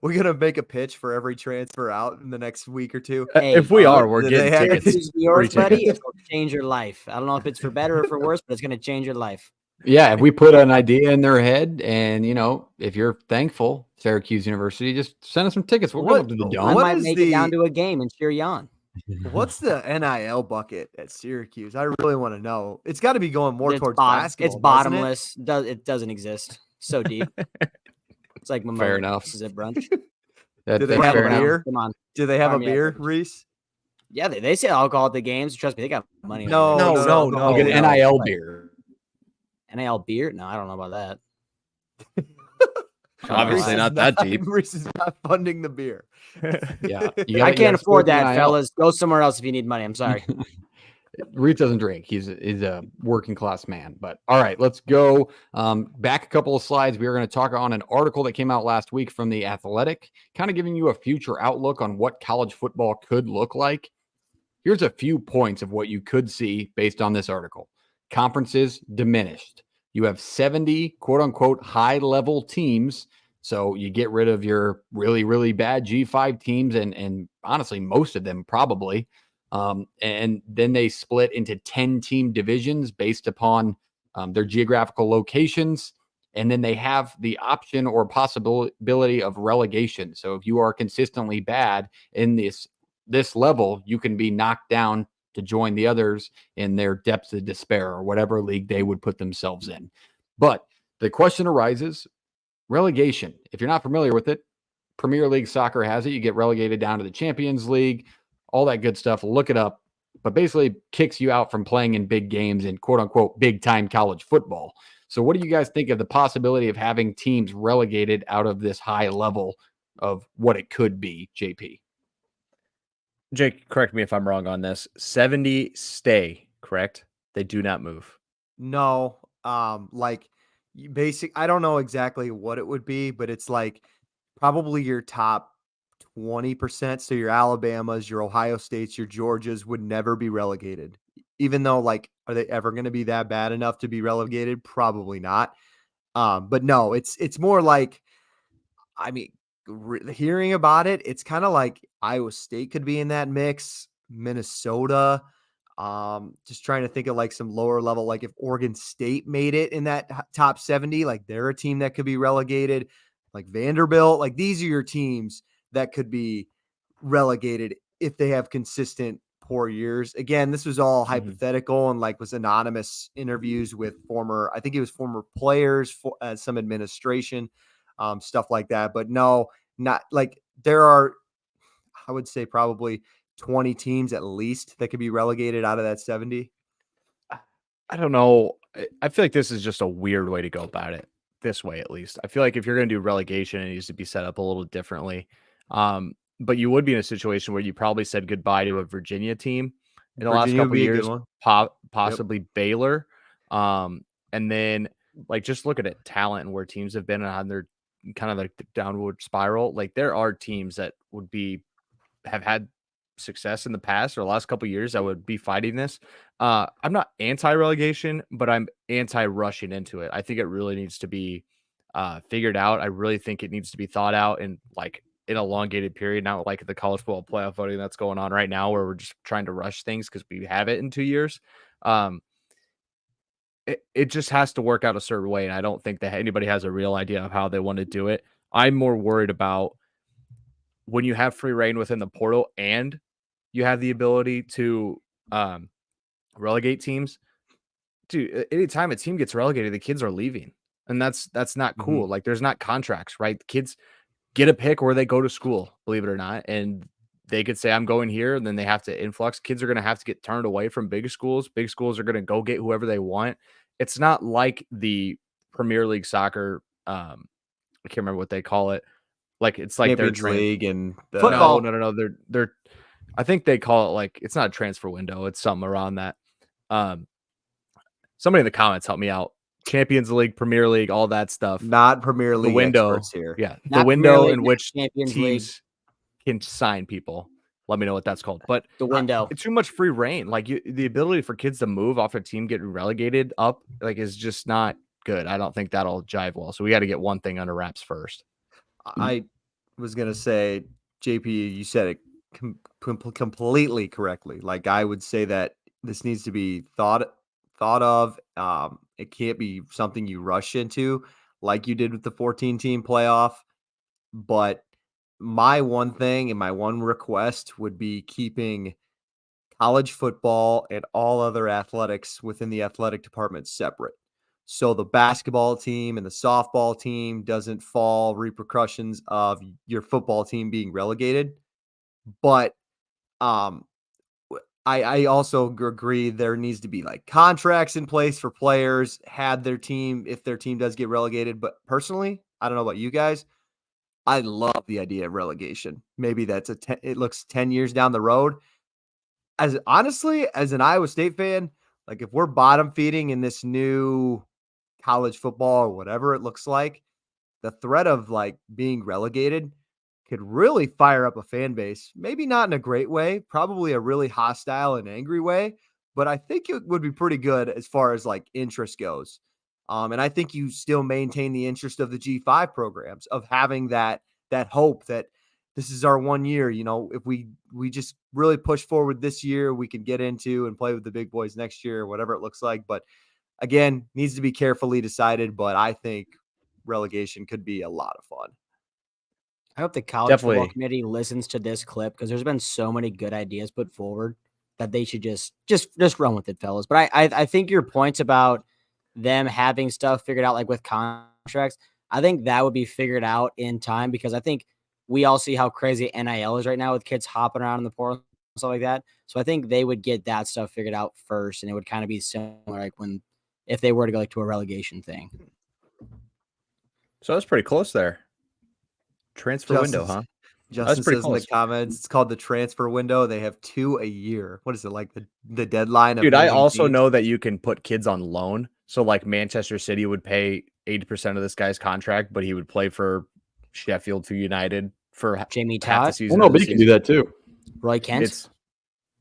we're gonna make a pitch for every transfer out in the next week or two. Hey, If we are, we're do getting they have- tickets. This is yours, Free buddy. tickets. It's going to change your life. I don't know if it's for better or for worse, but it's going to change your life. Yeah, if we put an idea in their head, and if you're thankful, Syracuse University, just send us some tickets. We'll go up to the I dome. What might is make it down the- to a game and cheer you on. What's the NIL bucket at Syracuse? I really want to know. It's got to be going more It's towards bottom- basketball. It's doesn't it? bottomless. It doesn't exist. So deep. It's like Fair enough. This is at brunch. Do they That's have fair a enough. beer? Come on. Do they have a Farm yard beer, beverage. Reese? Yeah, they say alcohol at the games. Trust me, they got money. over No, there. no, We'll get an no. NIL beer. NIL beer? No, I don't know about that. Obviously Reese not is that deep. Reese is not funding the beer. Yeah, I can't afford that, fellas. Go somewhere else if you need money. I'm sorry. Reese doesn't drink. He's a working class man. But all right, let's go back a couple of slides. We are going to talk on an article that came out last week from The Athletic, kind of giving you a future outlook on what college football could look like. Here's a few points of what you could see based on this article. Conferences diminished. You have 70 quote unquote high level teams. So you get rid of your really, really bad G5 teams and honestly, most of them probably. And then they split into 10 team divisions based upon their geographical locations. And then they have the option or possibility of relegation. So if you are consistently bad in this level, you can be knocked down to join the others in their depths of despair or whatever league they would put themselves in. But the question arises, relegation. If you're not familiar with it, Premier League soccer has it. You get relegated down to the Champions League, all that good stuff. Look it up. But basically kicks you out from playing in big games and quote unquote big time college football. So what do you guys think of the possibility of having teams relegated out of this high level of what it could be, JP? Jake, correct me if I'm wrong on this. 70 stay, correct? They do not move. No, I don't know exactly what it would be, but it's like probably your top 20%. So your Alabamas, your Ohio States, your Georgias would never be relegated. Even though, like, are they ever going to be that bad enough to be relegated? Probably not. But no, it's more like, I mean, hearing about it, it's kind of like Iowa State could be in that mix, Minnesota. Just trying to think of like some lower level, like if Oregon State made it in that top 70, like they're a team that could be relegated, like Vanderbilt. Like these are your teams that could be relegated if they have consistent poor years. Again, this was all hypothetical and like was anonymous interviews with I think it was former players, some administration, stuff like that. But no, not like there are, I would say probably 20 teams at least that could be relegated out of that 70. I don't know. I feel like this is just a weird way to go about it. This way, at least. I feel like if you're going to do relegation, it needs to be set up a little differently. But you would be in a situation where you probably said goodbye to a Virginia team in the last couple of years, possibly Baylor. And then, like, just look at it, talent and where teams have been on their kind of like the downward spiral. Like, there are teams that have had success in the past or the last couple of years that would be fighting this. I'm not anti-relegation, but I'm anti-rushing into it. I think it really needs to be figured out. I really think it needs to be thought out in like an elongated period, not like the college football playoff voting that's going on right now where we're just trying to rush things because we have it in 2 years. It just has to work out a certain way, and I don't think that anybody has a real idea of how they want to do it. I'm more worried about when you have free reign within the portal and you have the ability to relegate teams. Dude, anytime a team gets relegated, the kids are leaving. And that's not cool. Like, there's not contracts, right? The kids get a pick where they go to school, believe it or not. And they could say, I'm going here, and then they have to influx. Kids are going to have to get turned away from big schools. Big schools are going to go get whoever they want. It's not like the Premier League soccer. I can't remember what they call it. Like, it's like their league and football. No. They're I think they call it, like, it's not a transfer window. It's something around that. Somebody in the comments help me out. Champions League, Premier League, all that stuff. Not Premier League window experts here. Yeah, Not the window League, in which Champions teams can sign people. Let me know what that's called. But the window. It's too much free reign. Like, the ability for kids to move off a team getting relegated up, like, is just not good. I don't think that'll jive well. So we got to get one thing under wraps first. I was going to say, JP, you said it completely correctly. Like, I would say that this needs to be thought of. It can't be something you rush into like you did with the 14-team playoff. But my one thing and my one request would be keeping college football and all other athletics within the athletic department separate. So the basketball team and the softball team doesn't fall repercussions of your football team being relegated. But I also agree there needs to be like contracts in place for players if their team does get relegated. But personally, I don't know about you guys, I love the idea of relegation. Maybe that's it looks 10 years down the road. As an Iowa State fan, like if we're bottom feeding in this new college football or whatever it looks like, the threat of like being relegated could really fire up a fan base. Maybe not in a great way, probably a really hostile and angry way, but I think it would be pretty good as far as like interest goes. And I think you still maintain the interest of the G5 programs of having that hope that this is our 1 year. You know, if we just really push forward this year, we can get into and play with the big boys next year, whatever it looks like. But again, needs to be carefully decided. But I think relegation could be a lot of fun. I hope the college football committee listens to this clip because there's been so many good ideas put forward that they should just run with it, fellas. But I think your points about them having stuff figured out, like with contracts, I think that would be figured out in time because I think we all see how crazy NIL is right now with kids hopping around in the portal and stuff like that. So I think they would get that stuff figured out first, and it would kind of be similar like if they were to go like to a relegation thing. So that's pretty close there. Transfer window, huh? Justin says in the comments, it's called the transfer window. They have 2 a year. What is it, like the deadline? Dude, I also know that you can put kids on loan. So like Manchester City would pay 80% of this guy's contract, but he would play for Sheffield United for Jamie half the Todd, season. Well, no, of the but you can season. do that too. Roy Kent.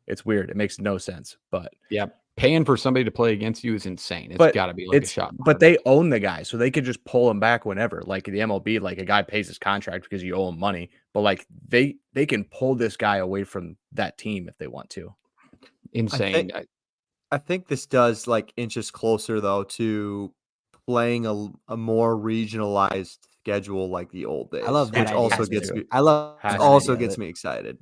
It's weird. It makes no sense, but Yeah, paying for somebody to play against you is insane. It's but got to be like a it's shot. but they own the guy, so they could just pull him back whenever. Like the MLB, like a guy pays his contract because you owe him money, but like they can pull this guy away from that team if they want to. Insane. I think this does like inch us closer though to playing a more regionalized schedule like the old days. I love that which idea. also Has gets to. me I love Has that to. also idea. gets me excited.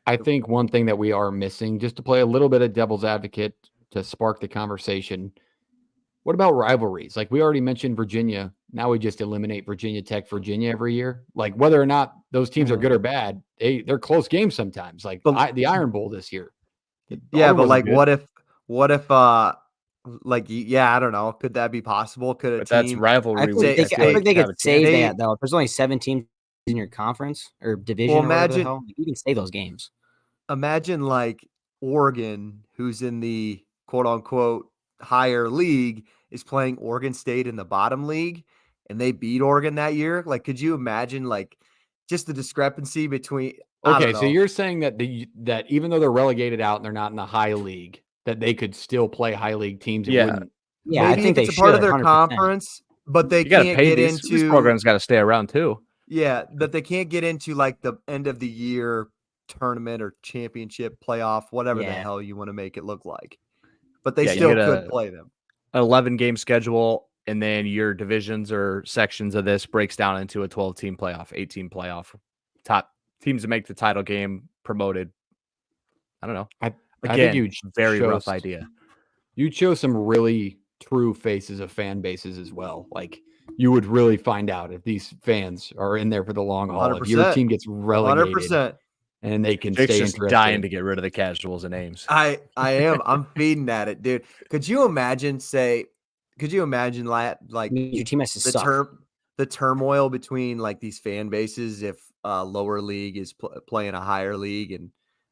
I think one thing that we are missing, just to play a little bit of devil's advocate to spark the conversation, what about rivalries? Like we already mentioned Virginia. Now we just eliminate Virginia Tech, Virginia every year. Like whether or not those teams are good or bad, they're close games sometimes. Like But- the Iron Bowl this year. Yeah, Auburn but wasn't like good. what if like yeah, I don't know. Could that be possible? Could a But that's team I rivalry feel week. like they, I could- feel I like think they have could a save chance. They- that though. If there's only 7 teams in your conference or division or whatever the hell, you can save those games. imagine like Oregon, who's in the quote unquote higher league, is playing Oregon State in the bottom league and they beat Oregon that year. Like, could you imagine like just the discrepancy between I Okay, don't so know. you're saying that that even though they're relegated out and they're not in the high league, that they could still play high league teams. It Yeah. wouldn't. Yeah, I Maybe think if it's they a part of should, their 100%. conference, but they You got to can't pay get these. This into program's got to stay around too. yeah, that they can't get into like the end of the year tournament or championship playoff, whatever the Yeah. hell you want to make it look like. But they Yeah, you still get could a- play them. An 11-game schedule, and then your divisions or sections of this breaks down into a 12-team playoff, 18 playoff. Top teams to make the title game promoted. I don't know. I Again, think very rough chose- idea. You chose some really true faces of fan bases as well. Like you would really find out if these fans are in there for the long haul. If your 100%. team gets relegated 100%. and they can Jake's stay just interested. dying to get rid of the casuals and names. I am. I'm feeding at it, dude. Could you imagine like Your team has to the suck. the turmoil between like these fan bases if lower league is playing a higher league, and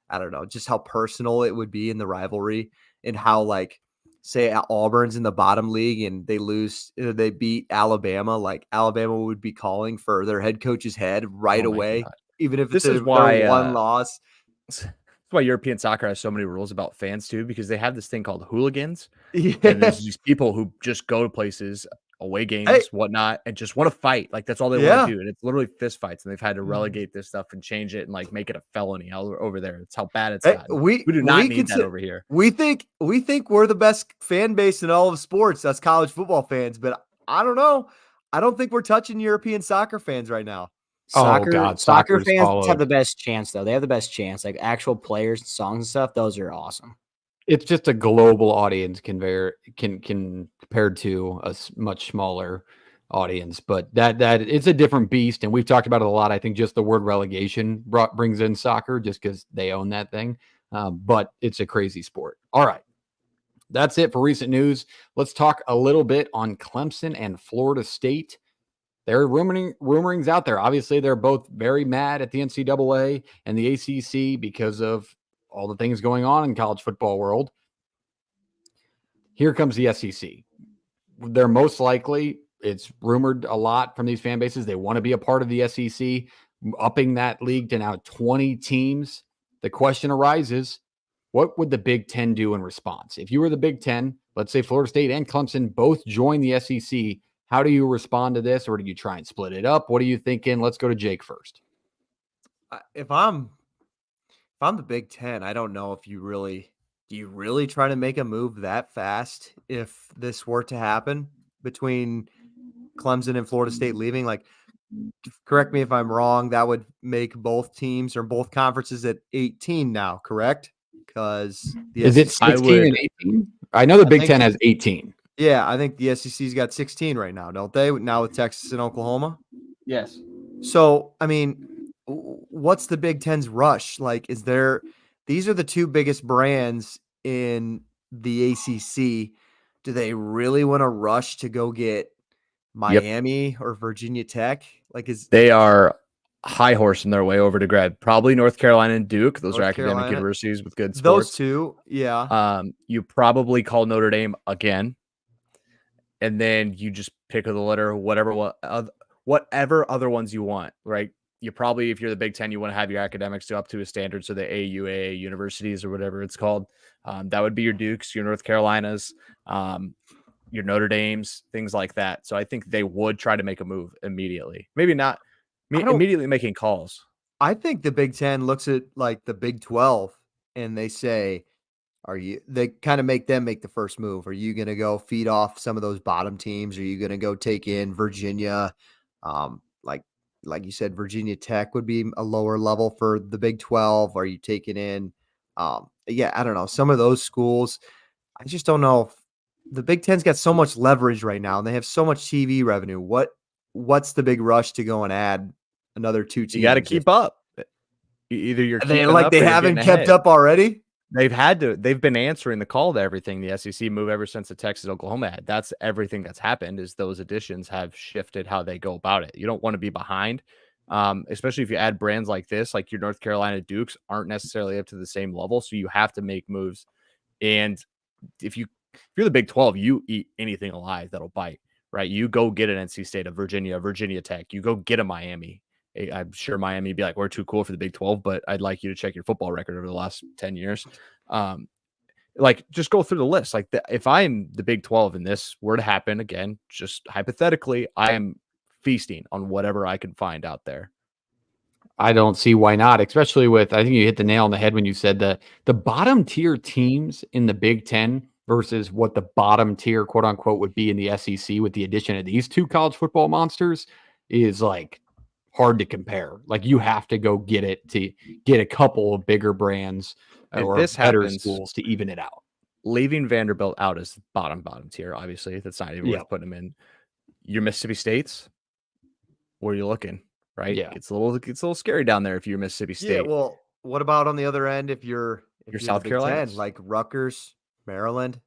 I don't know just how personal it would be in the rivalry, and how like say Auburn's in the bottom league and they beat Alabama, like Alabama would be calling for their head coach's head right Oh my away, God. even if This it's is why, their one loss. That's why European soccer has so many rules about fans too, because they have this thing called hooligans, Yeah. and there's these people who just go to places, away games, whatnot, and just want to fight. Like that's all they want to do, and it's literally fist fights. And they've had to relegate this stuff and change it and like make it a felony over there. It's how bad it's gotten. We do not need that over here. We think we're the best fan base in all of sports. Us college football fans, but I don't know. I don't think we're touching European soccer fans right now. God, soccer soccer's fans followed. have the best chance though. They have the best chance. Like actual players, songs and stuff. Those are awesome. It's just a global audience compared to a much smaller audience, but that it's a different beast, and we've talked about it a lot. I think just the word relegation brings in soccer just because they own that thing, but it's a crazy sport. All right, that's it for recent news. Let's talk a little bit on Clemson and Florida State. There are rumorings out there. Obviously, they're both very mad at the NCAA and the ACC because of all the things going on in college football world. Here comes the SEC. They're most likely, it's rumored a lot from these fan bases, they want to be a part of the SEC, upping that league to now 20 teams. The question arises, what would the Big Ten do in response? If you were the Big Ten, let's say Florida State and Clemson both join the SEC, how do you respond to this? Or do you try and split it up? What are you thinking? Let's go to Jake first. If I'm the Big Ten, I don't know if do you really try to make a move that fast if this were to happen between Clemson and Florida State leaving? Like, correct me if I'm wrong, that would make both teams or both conferences at 18 now, correct? Because is it 16 and 18? I know the Big Ten has 18. Yeah, I think the SEC's got 16 right now, don't they? Now with Texas and Oklahoma? Yes. So, I mean, what's the Big Ten's rush? Like, these are the two biggest brands in the ACC. Do they really want to rush to go get Miami or Virginia Tech? Like, they are high horsing their way over to grab probably North Carolina and Duke. Those are academic universities with good sports. Those two, yeah. You probably call Notre Dame again, and then you just pick of the litter, whatever other ones you want, right? you probably, if you're the Big Ten, you want to have your academics up to a standard. So the AUAA universities or whatever it's called, that would be your Dukes, your North Carolinas, your Notre Dames, things like that. So I think they would try to make a move immediately. Maybe not immediately making calls. I think the Big Ten looks at like the Big 12 and they say, they kind of make them make the first move. Are you going to go feed off some of those bottom teams? Are you going to go take in Virginia? Like you said, Virginia Tech would be a lower level for the Big 12. Are you taking in? I don't know. Some of those schools, I just don't know if the Big Ten's got so much leverage right now and they have so much TV revenue. What's the big rush to go and add another 2 teams? You got to keep up. Either you're they haven't kept up already. They've been answering the call to everything the SEC move ever since the Texas Oklahoma ad. That's everything that's happened, is those additions have shifted how they go about it. You don't want to be behind, especially if you add brands like this, like your North Carolina Dukes aren't necessarily up to the same level. So you have to make moves. And if you're the Big 12, you eat anything alive that'll bite, right? You go get an NC State, a Virginia Tech, you go get a Miami. I'm sure Miami would be like, we're too cool for the Big 12, but I'd like you to check your football record over the last 10 years. Just go through the list. If I'm the Big 12 and this were to happen again, just hypothetically, I am feasting on whatever I can find out there. I don't see why not, especially with, I think you hit the nail on the head when you said that the bottom tier teams in the Big Ten versus what the bottom tier, quote unquote, would be in the SEC with the addition of these 2 college football monsters is like hard to compare. Like you have to go get it to get a couple of bigger brands or better schools to even it out. Leaving Vanderbilt out as bottom tier, obviously, that's not even worth putting them in. Your Mississippi States, where are you looking? Right? Yeah. It's a little scary down there if you're Mississippi State. Yeah, well, what about on the other end if you're South Carolina, like Rutgers, Maryland?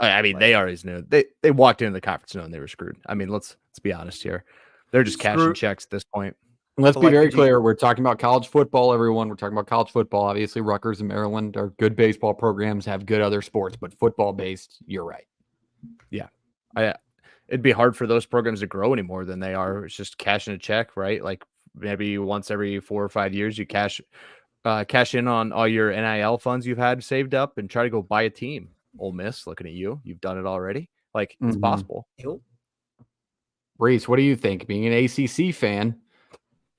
I mean, they always knew. They walked into the conference knowing they were screwed. I mean, let's be honest here. They're just cashing checks at this point. Let's be very clear. We're talking about college football, everyone. We're talking about college football. Obviously, Rutgers and Maryland are good baseball programs, have good other sports, but football-based, you're right. Yeah. It'd be hard for those programs to grow any more than they are. It's just cashing a check, right? Like maybe once every 4 or 5 years, you cash in on all your NIL funds you've had saved up and try to go buy a team. Ole Miss, looking at you. You've done it already. Like, it's possible. Reese, what do you think? Being an ACC fan,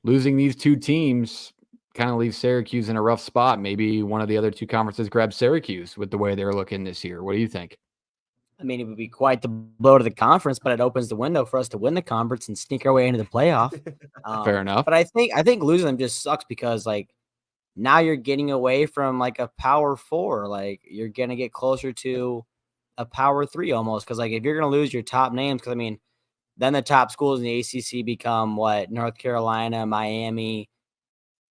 losing these 2 teams kind of leaves Syracuse in a rough spot. Maybe one of the other 2 conferences grabs Syracuse with the way they're looking this year. What do you think? I mean, it would be quite the blow to the conference, but it opens the window for us to win the conference and sneak our way into the playoff. Fair enough. But I think losing them just sucks because now you're getting away from a Power 4. Like you're gonna get closer to a Power 3 almost. Because if you're gonna lose your top names, because I mean, then the top schools in the ACC become North Carolina, Miami,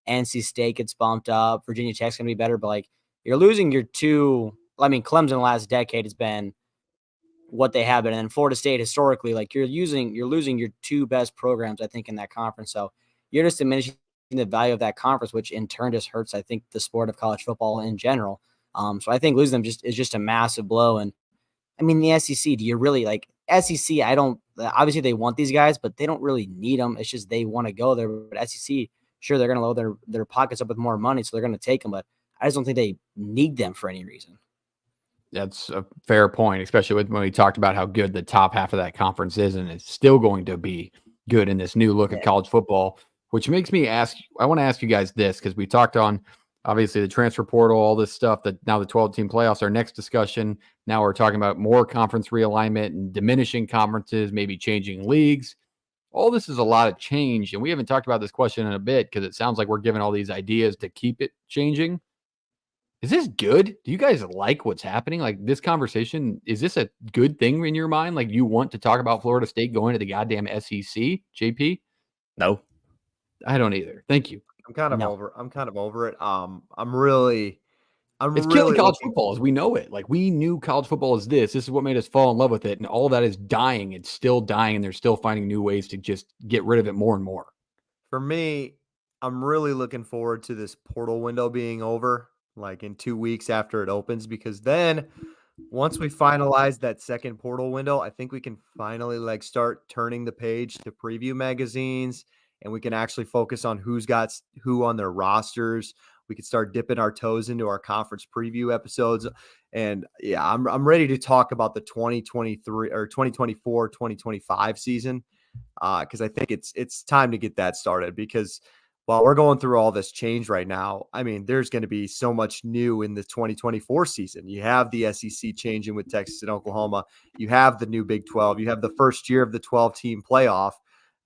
NC State gets bumped up. Virginia Tech's gonna be better, but you're losing your 2. I mean, Clemson the last decade has been what they have been, and then Florida State historically, you're losing your 2 best programs, I think, in that conference. So you're just diminishing the value of that conference, which in turn just hurts, I think, the sport of college football in general. So I think losing them is just a massive blow. And I mean, the SEC, do you really SEC? I don't. Obviously, they want these guys, but they don't really need them. It's just they want to go there. But SEC, sure, they're going to load their pockets up with more money, so they're going to take them. But I just don't think they need them for any reason. That's a fair point, especially when we talked about how good the top half of that conference is, and it's still going to be good in this new look at college football, which makes me ask, I want to ask you guys this, because we talked on, obviously, the transfer portal, all this stuff, that now the 12-team playoffs, our next discussion. Now we're talking about more conference realignment and diminishing conferences, maybe changing leagues. All this is a lot of change, and we haven't talked about this question in a bit because it sounds like we're giving all these ideas to keep it changing. Is this good? Do you guys like what's happening? This conversation, is this a good thing in your mind? You want to talk about Florida State going to the goddamn SEC, JP? No. I don't either. Thank you. I'm kind of over it. It's killing college football as we know it. We knew college football is this. This is what made us fall in love with it. And all that is dying. It's still dying. And they're still finding new ways to just get rid of it more and more. For me, I'm really looking forward to this portal window being over, in 2 weeks after it opens, because then once we finalize that second portal window, I think we can finally start turning the page to preview magazines and we can actually focus on who's got who on their rosters. We could start dipping our toes into our conference preview episodes. And yeah, I'm ready to talk about the 2023 or 2024, 2025 season. Because I think it's time to get that started, because while we're going through all this change right now, I mean, there's going to be so much new in the 2024 season. You have the SEC changing with Texas and Oklahoma. You have the new Big 12. You have the first year of the 12-team playoff.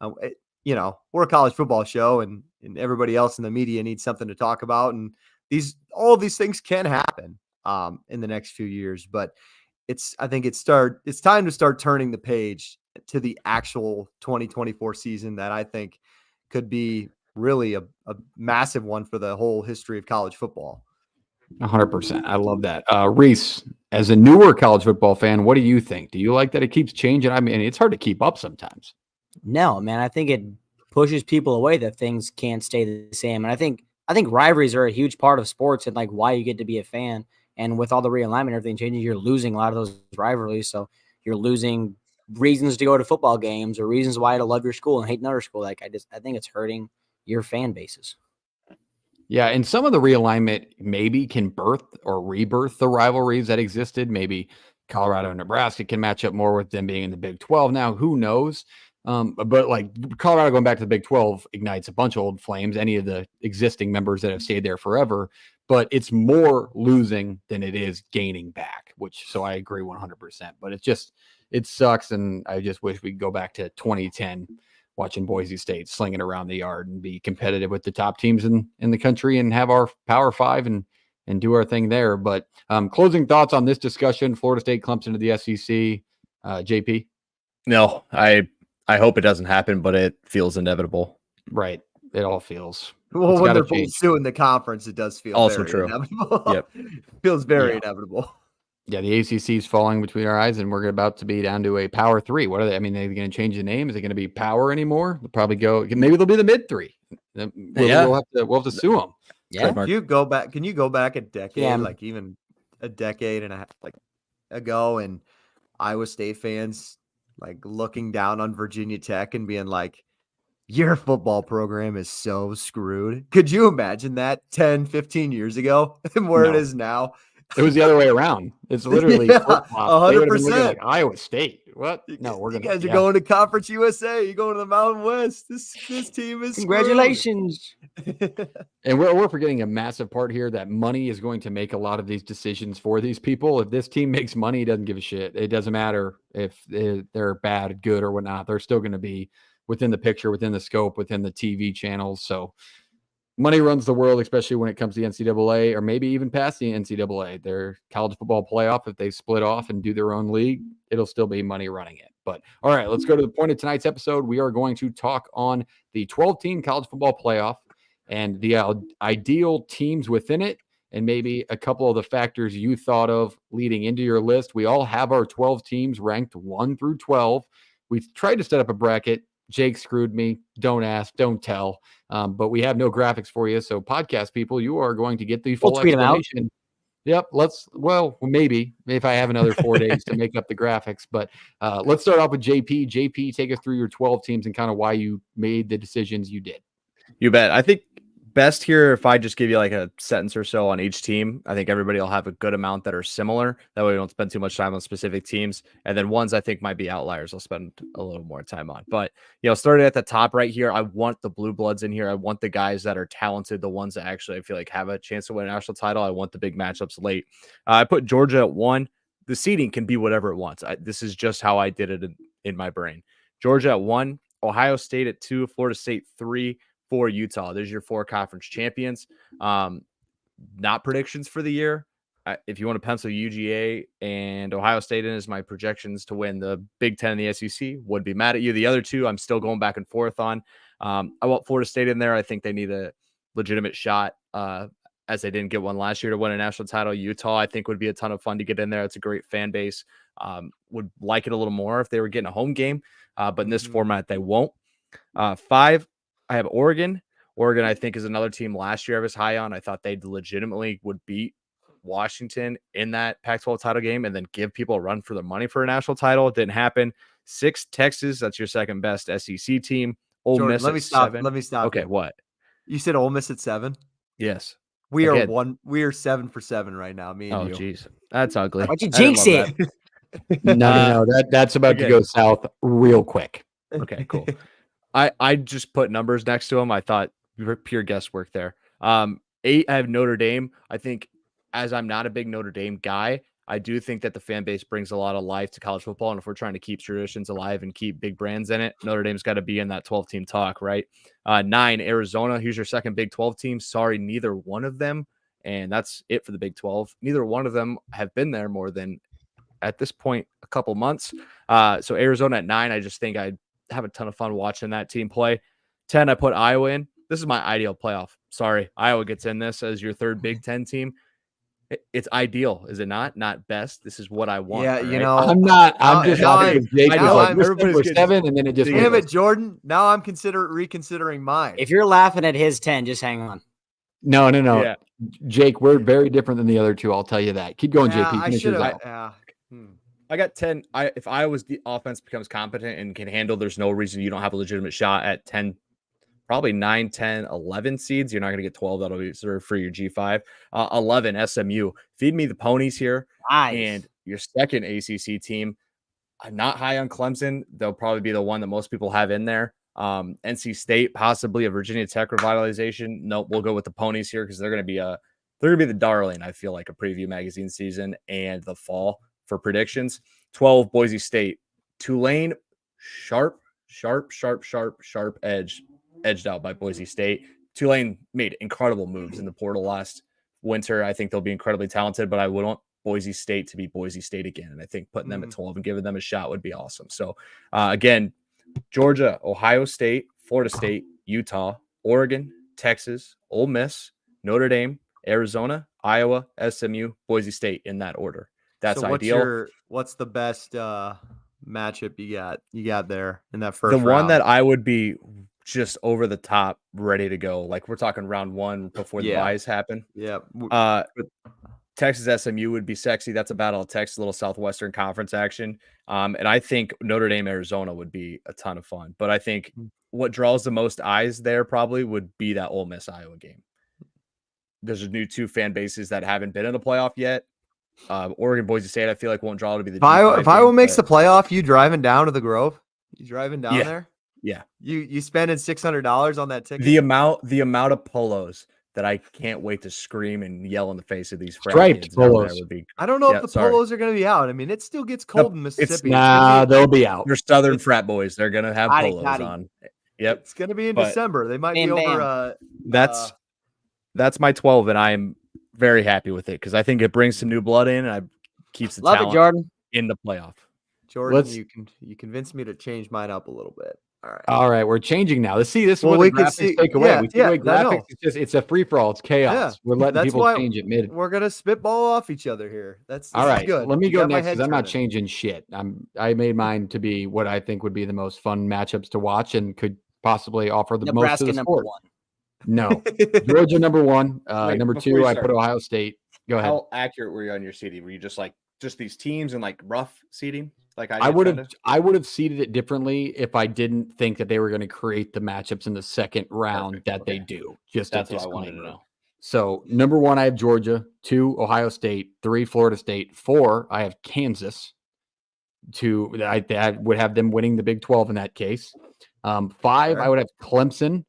We're a college football show, and everybody else in the media needs something to talk about. And all of these things can happen in the next few years. But I think it's time to start turning the page to the actual 2024 season that I think could be really a massive one for the whole history of college football. 100%. I love that. Reese, as a newer college football fan, what do you think? Do you like that it keeps changing? I mean, it's hard to keep up sometimes. No, man, I think it pushes people away that things can't stay the same. And I think rivalries are a huge part of sports and like why you get to be a fan. And with all the realignment and everything changing, you're losing a lot of those rivalries. So you're losing reasons to go to football games or reasons why to love your school and hate another school. Like I think it's hurting your fan bases. Yeah, and some of the realignment maybe can birth or rebirth the rivalries that existed. Maybe Colorado and Nebraska can match up more with them being in the Big 12 now. Who knows? But like Colorado going back to the Big 12 ignites a bunch of old flames, any of the existing members that have stayed there forever. But it's more losing than it is gaining back, so I agree 100%. But it sucks, and I just wish we could go back to 2010, watching Boise State slinging around the yard and be competitive with the top teams in the country and have our Power Five and do our thing there. But closing thoughts on this discussion: Florida State, Clemson to the SEC. JP? No, I hope it doesn't happen, but it feels inevitable. Right. It all feels. Well, when they're both suing the conference, it does feel also very true. Inevitable. Yep. Feels very inevitable. Yeah, the ACC is falling between our eyes, and we're about to be down to a Power 3. What are they? I mean, are they going to change the name? Is it going to be Power anymore? They'll probably go. Maybe they'll be the Mid 3. We'll have to sue them. Yeah. Can you go back a decade, like even a decade and a half ago, and Iowa State fans like looking down on Virginia Tech and being like, your football program is so screwed. Could you imagine that 10, 15 years ago and where it is now? It was the other way around. It's literally 100%. Like Iowa State. What? No, you guys are going to Conference USA. You're going to the Mountain West. This team is congratulations. And we're forgetting a massive part here, that money is going to make a lot of these decisions for these people. If this team makes money, it doesn't give a shit. It doesn't matter if they're bad, good, or whatnot. They're still going to be within the picture, within the scope, within the TV channels. So money runs the world, especially when it comes to the NCAA, or maybe even past the NCAA. Their college football playoff, if they split off and do their own league, it'll still be money running it. But all right, let's go to the point of tonight's episode. We are going to talk on the 12-team college football playoff and the ideal teams within it, and maybe a couple of the factors you thought of leading into your list. We all have our 12 teams ranked 1 through 12. We've tried to set up a bracket. Jake screwed me. Don't ask, don't tell. But we have no graphics for you. So podcast people, you are going to get the full explanation. Yep. Maybe if I have another 4 days to make up the graphics, but let's start off with JP. JP, take us through your 12 teams and kind of why you made the decisions you did. You bet. I think best here if I just give you like a sentence or so on each team. I think everybody will have a good amount that are similar. That way we don't spend too much time on specific teams. And then ones I think might be outliers, I'll spend a little more time on. But, starting at the top right here, I want the blue bloods in here. I want the guys that are talented, the ones that actually I feel like have a chance to win a national title. I want the big matchups late. I put Georgia at 1. The seeding can be whatever it wants. This is just how I did it in my brain. Georgia at 1, Ohio State at 2, Florida State 3, 4 Utah. There's your 4 conference champions. Not predictions for the year. If you want to pencil UGA and Ohio State in as my projections to win the Big Ten and the SEC, would be mad at you. The other 2, I'm still going back and forth on. I want Florida State in there. I think they need a legitimate shot, as they didn't get one last year to win a national title. Utah, I think, would be a ton of fun to get in there. It's a great fan base. Would like it a little more if they were getting a home game, but in this format, they won't. 5, I have Oregon. Oregon, I think, is another team last year I was high on. I thought they legitimately would beat Washington in that Pac-12 title game and then give people a run for their money for a national title. It didn't happen. 6, Texas. That's your second best SEC team. Ole Jordan, Miss let me at stop. 7. Let me stop. Okay, you. what? You said Ole Miss at 7. Yes. We Again. are 7 for 7 right now. Me and Oh, you. geez. That's ugly. Why'd you I didn't jinx love it? that. No. That's about to again. go south real quick. Okay, cool. I just put numbers next to them. I thought pure guesswork there. 8, I have Notre Dame. I think, as I'm not a big Notre Dame guy, I do think that the fan base brings a lot of life to college football. And if we're trying to keep traditions alive and keep big brands in it, Notre Dame's got to be in that 12-team talk, right? 9, Arizona. Here's your second Big 12 team. Sorry, neither one of them. And that's it for the Big 12. Neither one of them have been there more than, at this point, a couple months. So Arizona at 9, I just think I'd have a ton of fun watching that team play. 10, I put Iowa in. This is my ideal playoff. Sorry, Iowa gets in this as your third Big 10 team. It's ideal, is it not? Not best. This is what I want. Yeah, right? you know, I'm not. I'm just now laughing because Jake I was know, like, everybody's we're getting- 7, and then it just damn went. it, Jordan. Now I'm reconsidering mine. If you're laughing at his 10, just hang on. No. Yeah. Jake, we're very different than the other two. I'll tell you that. Keep going, yeah, JP. I Finish should yours have. out. Yeah. I got 10. If Iowa's offense becomes competent and can handle, there's no reason you don't have a legitimate shot at 10, probably 9, 10, 11 seeds. You're not going to get 12. That'll be reserved for your G5. 11, SMU. Feed me the ponies here. Nice. And your second ACC team, I'm not high on Clemson. They'll probably be the one that most people have in there. NC State, possibly a Virginia Tech revitalization. Nope, we'll go with the ponies here because they're going to be the darling, I feel like, a preview magazine season and the fall for predictions. 12, Boise State. Tulane, sharp edged out by Boise State. Tulane made incredible moves in the portal last winter. I think they'll be incredibly talented, but I would want Boise State to be Boise State again. And I think putting them at 12 and giving them a shot would be awesome. So again, Georgia, Ohio State, Florida State, Utah, Oregon, Texas, Ole Miss, Notre Dame, Arizona, Iowa, SMU, Boise State in that order. That's so ideal. What's the best matchup you got there in that first The one round? that I would be just over the top ready to go. Like we're talking round 1 before the buys happen. Yeah. Texas SMU would be sexy. That's a battle of Texas, little Southwestern Conference action. And I think Notre Dame, Arizona would be a ton of fun. But I think what draws the most eyes there probably would be that Ole Miss Iowa game. There's a new 2 fan bases that haven't been in the playoff yet. Oregon, Boise State, I feel like won't draw to be the G5 if Iowa game, makes but the playoff, you driving down to the Grove? You driving down there? Yeah. You spending $600 on that ticket? The amount of polos that I can't wait to scream and yell in the face of these frat Striped kids down polos. there would be. I don't know if the polos are going to be out. I mean, it still gets cold in Mississippi. They'll be out. They're Southern frat boys. They're gonna have Hotty, polos hotty. on. Yep. It's going to be in But- December. They might Bam, be bam. over. That's my 12, and I am very happy with it because I think it brings some new blood in and keeps the Love it, talent Jordan. in the playoff. Jordan, Let's- you convinced me to change mine up a little bit. All right. All right, we're changing now. Let's see. This is Well, what we the can graphics see- take away. yeah, We take away I know. graphics. It's a free for all. It's chaos. Yeah, We're letting that's people why change it mid. We're gonna spitball off each other here. This All is right, good. let me You go got my next because head I'm not turning. changing shit. I made mine to be what I think would be the most fun matchups to watch and could possibly offer the most Nebraska to the number sport. 1. No, Georgia number 1. Wait, number before 2, you I start. put Ohio State. Go ahead. How accurate were you on your seeding? Were you just these teams and rough seeding? Like I would have seeded it differently if I didn't think that they were going to create the matchups in the second round Perfect. that they Okay. do. Just That's a what I wanted to disclaimer. know. So number 1, I have Georgia. 2, Ohio State. 3, Florida State. 4, I have Kansas. 2, I would have them winning the Big 12 in that case. 5, Fair. I would have Clemson.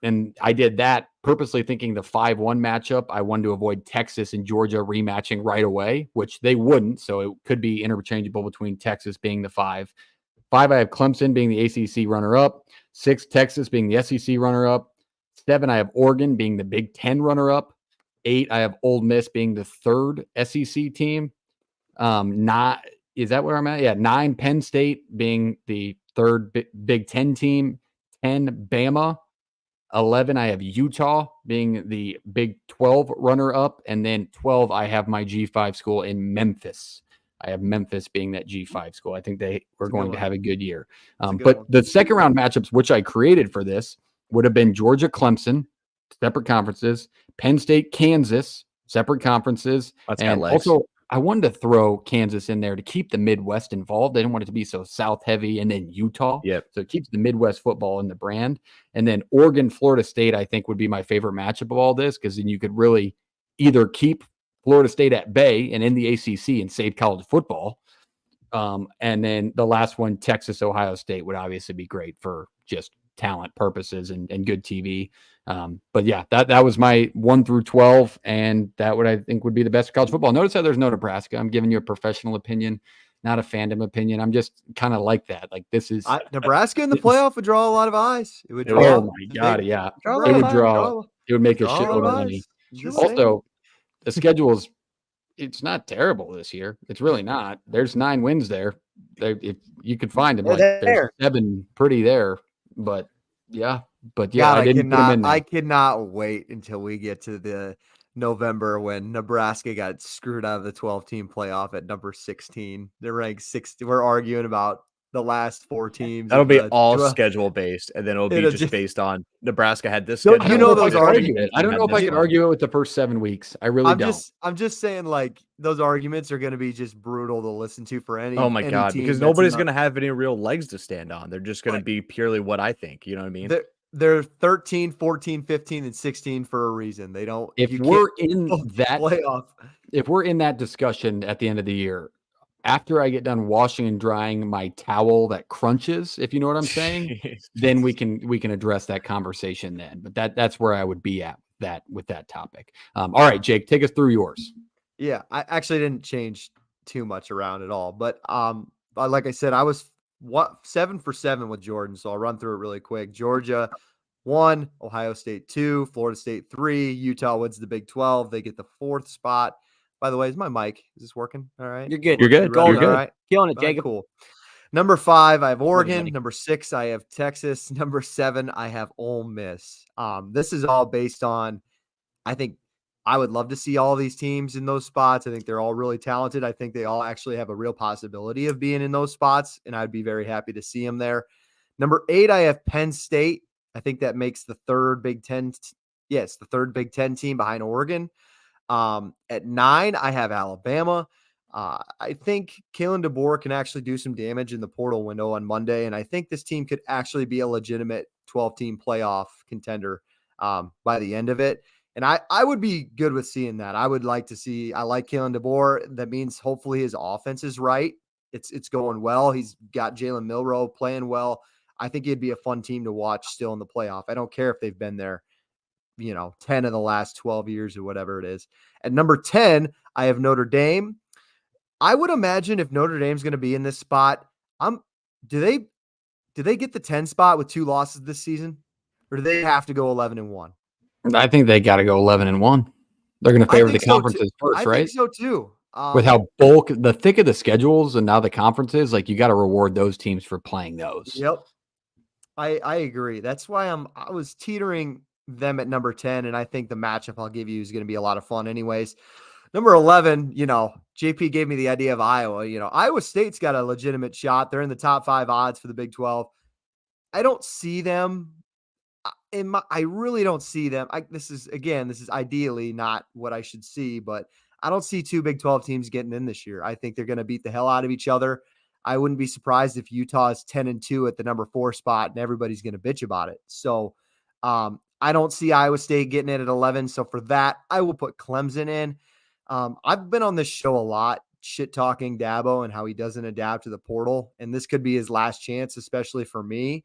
And I did that purposely thinking the 5-1 matchup. I wanted to avoid Texas and Georgia rematching right away, which they wouldn't. So it could be interchangeable between Texas being the 5. 5, I have Clemson being the ACC runner-up. 6, Texas being the SEC runner-up. 7, I have Oregon being the Big 10 runner-up. 8, I have Ole Miss being the third SEC team. Is that where I'm at? Yeah, 9, Penn State being the third Big 10 team. 10, Bama. 11, I have Utah being the Big 12 runner-up. And then 12, I have my G5 school in Memphis. I have Memphis being that G5 school. I think they were going to have a good year. But the second round matchups, which I created for this, would have been Georgia, Clemson, separate conferences, Penn State, Kansas, separate conferences, That's got and legs. I wanted to throw Kansas in there to keep the Midwest involved. I didn't want it to be so South heavy, and then Utah. Yep. So it keeps the Midwest football in the brand. And then Oregon, Florida State, I think would be my favorite matchup of all this, because then you could really either keep Florida State at bay and in the ACC and save college football. And then the last one, Texas, Ohio State, would obviously be great for just talent purposes and good TV. But yeah, that was my 1 through 12, and that would, I think, would be the best for college football. Notice how there's no Nebraska. I'm giving you a professional opinion, not a fandom opinion. I'm just kind of like that. Like, this is Nebraska in the playoff would draw a lot of eyes. It would draw. Oh my God, yeah, it would draw. It would make a shitload of money. Also, the schedule is, it's not terrible this year. It's really not. There's 9 wins there. If you could find them, like there's 7 pretty there. But yeah, God, I didn't put them in there. I cannot wait until we get to the November when Nebraska got screwed out of the 12-team playoff at number 16. They're ranked 60. We're arguing about the last 4 teams. That'll be all schedule based, and then it'll be just based on Nebraska had this schedule. You know those arguments. I don't know if I could argue it with the first 7 weeks. I really don't. I'm just saying, like, those arguments are going to be just brutal to listen to for any. Oh my God, because nobody's going to have any real legs to stand on. They're just going to be purely what I think. You know what I mean? They're 13, 14, 15, and 16 for a reason. They don't. If we're in that playoff, if we're in that discussion at the end of the year, after I get done washing and drying my towel that crunches, if you know what I'm saying, then we can address that conversation then. But that's where I would be at with that topic. All right, Jake, take us through yours. Yeah, I actually didn't change too much around at all. But like I said, I was 7 for 7 with Jordan, so I'll run through it really quick. Georgia 1, Ohio State 2, Florida State 3, Utah wins the Big 12. They get the 4th spot. By the way, is my mic? Is this working? All right. You're good. You're good. You're good. All right. Killing it, Jacob. Cool. Number 5, I have Oregon. Number 6, I have Texas. Number 7, I have Ole Miss. This is all based on, I think I would love to see all these teams in those spots. I think they're all really talented. I think they all actually have a real possibility of being in those spots, and I'd be very happy to see them there. Number 8, I have Penn State. I think that makes the third Big Ten. Yes, the third Big Ten team behind Oregon. At 9, I have Alabama. I think Kalen DeBoer can actually do some damage in the portal window on Monday, and I think this team could actually be a legitimate 12-team playoff contender by the end of it. And I would be good with seeing that. I would like to see. I like Kalen DeBoer. That means hopefully his offense is right. It's going well. He's got Jalen Milroe playing well. I think it'd be a fun team to watch still in the playoff. I don't care if they've been there, 10 of the last 12 years or whatever it is. At number 10, I have Notre Dame. I would imagine if Notre Dame's going to be in this spot, do they get the 10 spot with 2 losses this season, or do they have to go 11-1? I think they got to go 11-1. They're going to favor the conferences first, right? I think so too. With how the thick of the schedules and now the conferences, like, you got to reward those teams for playing those. Yep. I agree. That's why I was teetering them at number 10, and I think the matchup I'll give you is going to be a lot of fun anyways. Number 11, JP gave me the idea of Iowa. Iowa State's got a legitimate shot. They're in the top 5 odds for the Big 12. I don't see them. I really don't see them. This is ideally not what I should see, but I don't see 2 Big 12 teams getting in this year. I think they're going to beat the hell out of each other. I wouldn't be surprised if Utah is 10-2 at the number 4 spot and everybody's going to bitch about it. So I don't see Iowa State getting in at 11. So for that, I will put Clemson in. I've been on this show a lot, shit talking Dabo and how he doesn't adapt to the portal. And this could be his last chance, especially for me.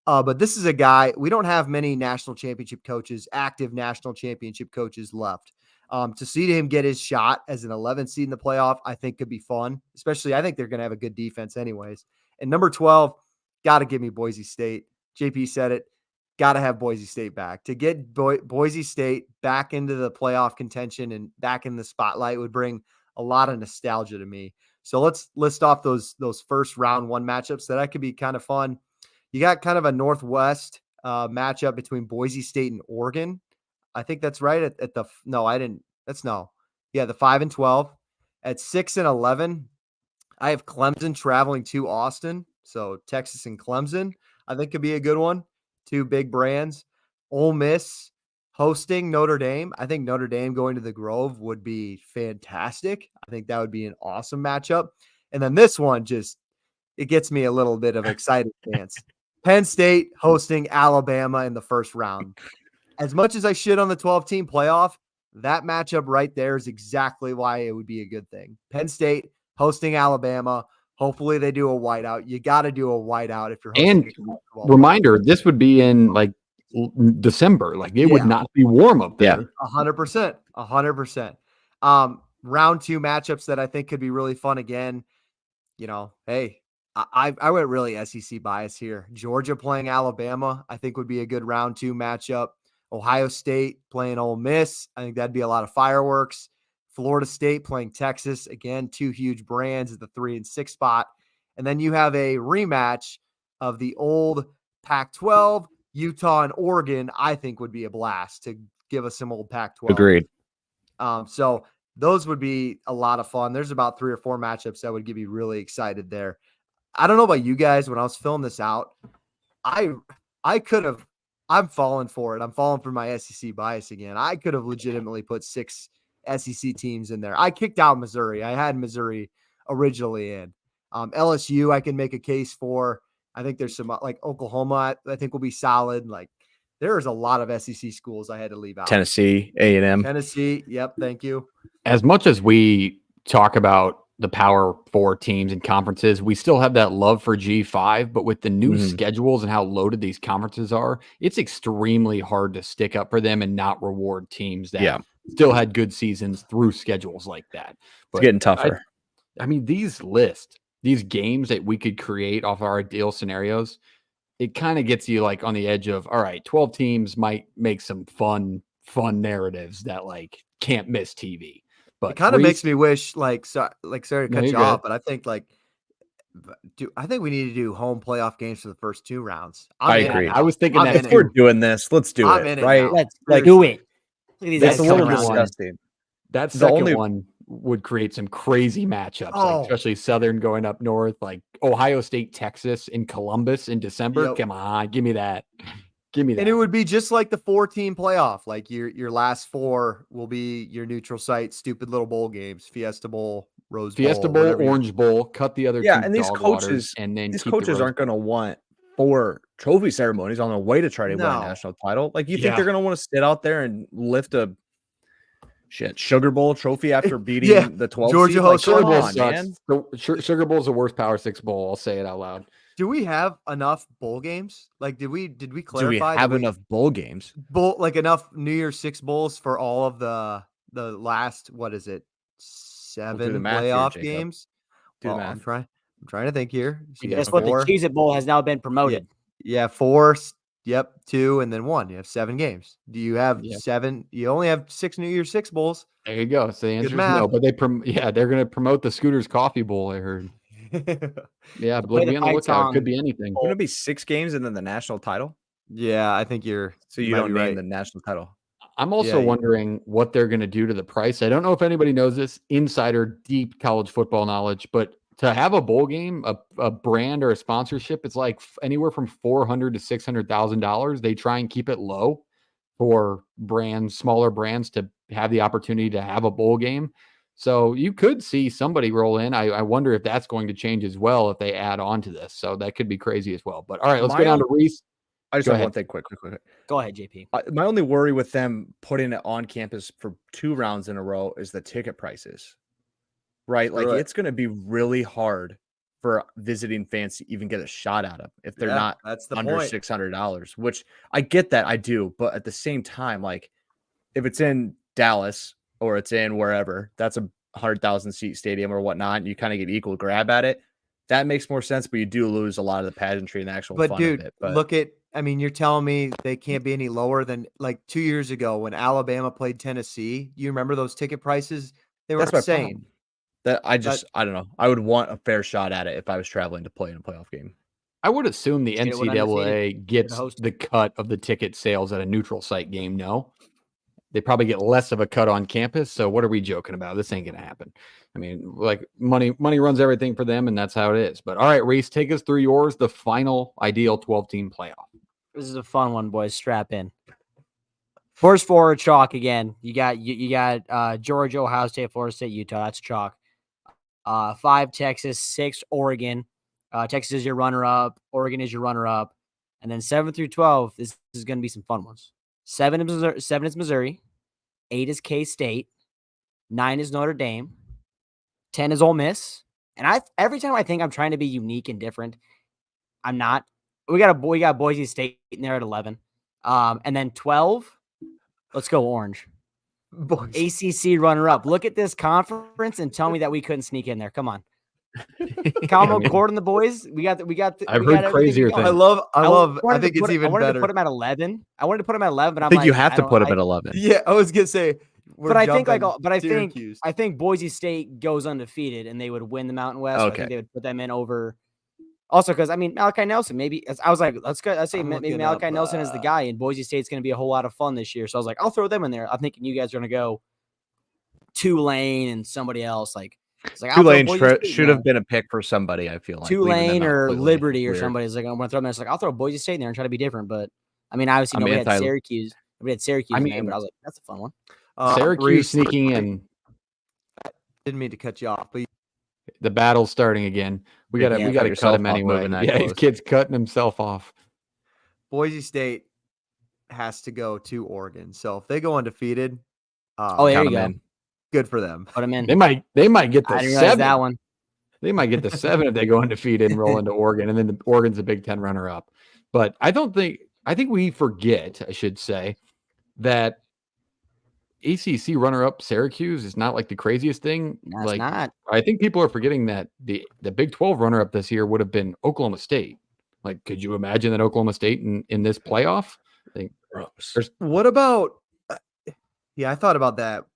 But this is a guy, we don't have many national championship coaches, active national championship coaches left. To see him get his shot as an 11 seed in the playoff, I think could be fun. Especially, I think they're going to have a good defense anyways. And number 12, got to give me Boise State. JP said it. Got to have Boise State back. To get Boise State back into the playoff contention and back in the spotlight would bring a lot of nostalgia to me. So let's list off those first round 1 matchups that could be kind of fun. You got kind of a Northwest matchup between Boise State and Oregon. I think that's right the 5 and 12. At 6 and 11, I have Clemson traveling to Austin. So Texas and Clemson, I think could be a good one. 2 big brands. Ole Miss, hosting Notre Dame. I think Notre Dame going to the Grove would be fantastic. I think that would be an awesome matchup. And then this one it gets me a little bit of excited chance. Penn State hosting Alabama in the first round. As much as I shit on the 12-team playoff, that matchup right there is exactly why it would be a good thing. Penn State hosting Alabama. Hopefully they do a whiteout. You got to do a whiteout if you're hosting. And reminder, this would be in like December. Like it would not be warm up there. 100%. 100%. Round 2 matchups that I think could be really fun again. Hey, I went really SEC bias here. Georgia playing Alabama, I think would be a good round 2 matchup. Ohio State playing Ole Miss, I think that'd be a lot of fireworks. Florida State playing Texas, again, 2 huge brands at the 3 and 6 spot. And then you have a rematch of the old Pac-12, Utah and Oregon, I think would be a blast to give us some old Pac-12. Agreed. So those would be a lot of fun. There's about 3 or 4 matchups that would get me really excited there. I don't know about you guys. When I was filling this out, I'm falling for it. I'm falling for my SEC bias again. I could have legitimately put 6 SEC teams in there. I kicked out Missouri. I had Missouri originally in. LSU, I can make a case for. I think there's some like Oklahoma, I think will be solid. Like there's a lot of SEC schools I had to leave out. Tennessee, A&M. Tennessee. Yep. Thank you. As much as we talk about the Power 4 teams and conferences, we still have that love for G5, but with the new schedules and how loaded these conferences are, it's extremely hard to stick up for them and not reward teams that still had good seasons through schedules like that. But it's getting tougher. I mean, these lists, these games that we could create off our ideal scenarios, it kind of gets you like on the edge of, all right, 12 teams might make some fun narratives that like can't miss TV. But it kind of makes me wish, sorry to cut you off, but I think I think we need to do home playoff games for the first 2 rounds. I agree. I was thinking that if we're doing this, let's do it, right? Let's do it. That's a little disgusting. That second one would create some crazy matchups, like especially Southern going up north, like Ohio State, Texas, in Columbus in December. Yep. Come on, give me that. Give me that. And it would be just like the 4-team playoff. Like your last 4 will be your neutral site, stupid little bowl games, Fiesta Bowl, Rose Bowl. Fiesta Bowl, Orange Bowl, cut the other 2 and these dog coaches, waters, and then these coaches aren't going to want 4 trophy ceremonies on their way to try to win a national title. Like you think they're going to want to sit out there and lift a Sugar Bowl trophy after beating the 12 Georgia hosts Sugar Bowl sucks. Sugar Bowl is the worst Power 6 bowl. I'll say it out loud. Do we have enough bowl games? Like, did we clarify? Do we have enough bowl games? Enough New Year's 6 bowls for all of the last 7 playoff games? I'm trying to think here. So guess what? The Cheez-It Bowl has now been promoted. Yeah, 4. Yep, 2 and then 1. You have 7 games. Do you have 7? You only have 6 New Year's 6 bowls. There you go. So the answer is no. But they're going to promote the Scooters Coffee Bowl. I heard. Yeah, be on the lookout. It could be anything. Wouldn't it be 6 games and then the national title? Yeah, I think you're. So you don't name the national title. I'm also wondering what they're going to do to the price. I don't know if anybody knows this. Insider, deep college football knowledge, but to have a bowl game, a brand or a sponsorship, it's like anywhere from $400,000 to $600,000. They try and keep it low for brands, smaller brands, to have the opportunity to have a bowl game. So you could see somebody roll in. I wonder if that's going to change as well if they add on to this. So that could be crazy as well. But all right, let's go down to Reese. I just have one thing quick. Go ahead, JP. My only worry with them putting it on campus for 2 rounds in a row is the ticket prices, right? Like it's going to be really hard for visiting fans to even get a shot at them if they're not under $600, which I get that, I do. But at the same time, like if it's in Dallas or it's in wherever, that's a 100,000 seat stadium or whatnot, and you kind of get equal grab at it. That makes more sense, but you do lose a lot of the pageantry and the actual fun of it. But you're telling me they can't be any lower than like 2 years ago when Alabama played Tennessee. You remember those ticket prices? They were insane. I don't know. I would want a fair shot at it if I was traveling to play in a playoff game. I would assume the NCAA gets the cut of the ticket sales at a neutral site game. No, they probably get less of a cut on campus. So what are we joking about? This ain't going to happen. I mean, like money runs everything for them, and that's how it is. But all right, Reese, take us through yours, the final ideal 12-team playoff. This is a fun one, boys. Strap in. First four chalk again. You got Georgia, Ohio State, Florida State, Utah. That's chalk. 5 Texas, 6 Oregon. Texas is your runner-up. Oregon is your runner-up. And then 7 through 12, this is going to be some fun ones. 7 is Missouri. 8 is K-State. 9 is Notre Dame. 10 is Ole Miss. And every time I think I'm trying to be unique and different, I'm not. We got Boise State in there at 11. And then 12, let's go orange. ACC runner-up. Look at this conference and tell me that we couldn't sneak in there. Come on. Calmo Cord and the boys. I've heard crazier things. I think it's even better. I wanted to put him at 11. But I think you have to put him at 11. Yeah, I was gonna say. I think Boise State goes undefeated and they would win the Mountain West. Okay. I think they would put them in over. Also, because Malachi Nelson, maybe I was like, let's say maybe Malachi Nelson is the guy, and Boise State's going to be a whole lot of fun this year. So I was like, I'll throw them in there. I'm thinking you guys are going to go Tulane and somebody else. Tulane should have been a pick for somebody. I feel like Tulane or Liberty or somebody. It's like I'm going to throw them. It's like I'll throw Boise State in there and try to be different. But I mean, obviously, nobody had Syracuse. Nobody had Syracuse in there, but I was like, that's a fun one. Syracuse sneaking in. Didn't mean to cut you off, but the battle's starting again. We gotta cut him anyway. Yeah, his kid's cutting himself off. Boise State has to go to Oregon. So if they go undefeated, there you go. Good for them. Put them in. They might get the 7. That one. They might get the 7 if they go undefeated and roll into Oregon, and then Oregon's a Big Ten runner-up. But I think we forget, I should say, that ACC runner-up Syracuse is not like the craziest thing. No, it's not. I think people are forgetting that the Big 12 runner-up this year would have been Oklahoma State. Like, could you imagine that Oklahoma State in this playoff? What about? Yeah, I thought about that.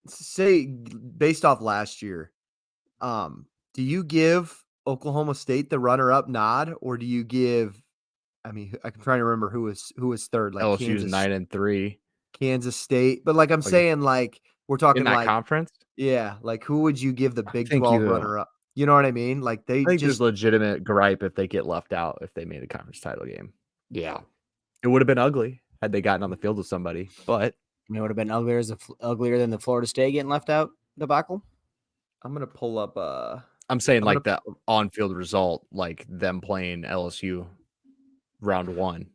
Say, based off last year, do you give Oklahoma State the runner-up nod, or do you give? I mean, I'm trying to remember who was third. Like LSU's 9-3. Kansas State, but I'm saying we're talking in that conference. Yeah, who would you give the Big 12 runner up? You know what I mean? I think there's legitimate gripe if they get left out if they made a conference title game. Yeah, it would have been ugly had they gotten on the field with somebody, but it would have been uglier than the Florida State getting left out debacle. I'm gonna pull up. I'm saying that on-field result, like them playing LSU round 1.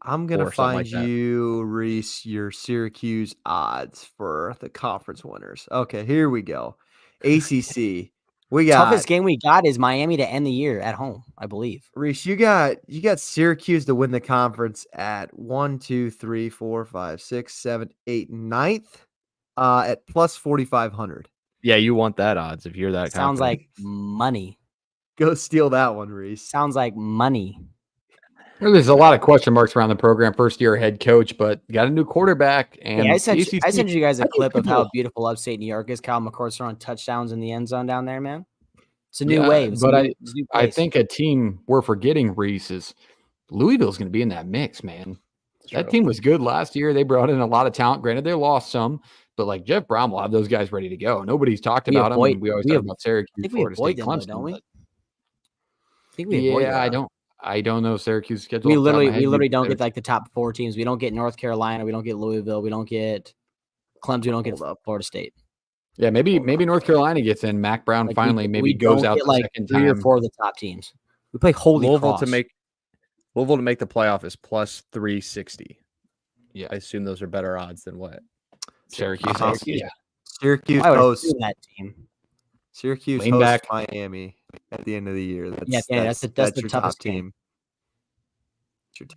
I'm going to find you, Reese, your Syracuse odds for the conference winners. Okay, here we go. ACC. We got toughest game we got is Miami to end the year at home, I believe. Reese, you got Syracuse to win the conference at 1, 2, 3, 4, 5, 6, 7, 8, 9th at plus 4,500. Yeah, you want that odds if you're that. Sounds like money. Go steal that one, Reese. Sounds like money. There's a lot of question marks around the program. First-year head coach, but got a new quarterback. And I sent you guys a clip of how beautiful upstate New York is. Kyle McCord's throwing touchdowns in the end zone down there, man. It's a new wave. But I think a team we're forgetting, Reese, is Louisville's going to be in that mix, man. That team was good last year. They brought in a lot of talent. Granted, they lost some, but Jeff Brown will have those guys ready to go. Nobody's talked about them. We always talk about Syracuse, Florida State, Clemson, don't we? I think we avoid them. I don't know Syracuse schedule. We literally don't get the top 4 teams. We don't get North Carolina. We don't get Louisville. We don't get Clemson. We don't get Florida State. Yeah, maybe North Carolina gets in. Mac Brown finally maybe goes out the second time. 3 or 4 of the top teams. We play Holy Cross. Louisville to make the playoff is plus 360. Yeah, I assume those are better odds than what Syracuse. Yeah, Syracuse hosts that team. Syracuse hosts Miami at the end of the year. That's the toughest team.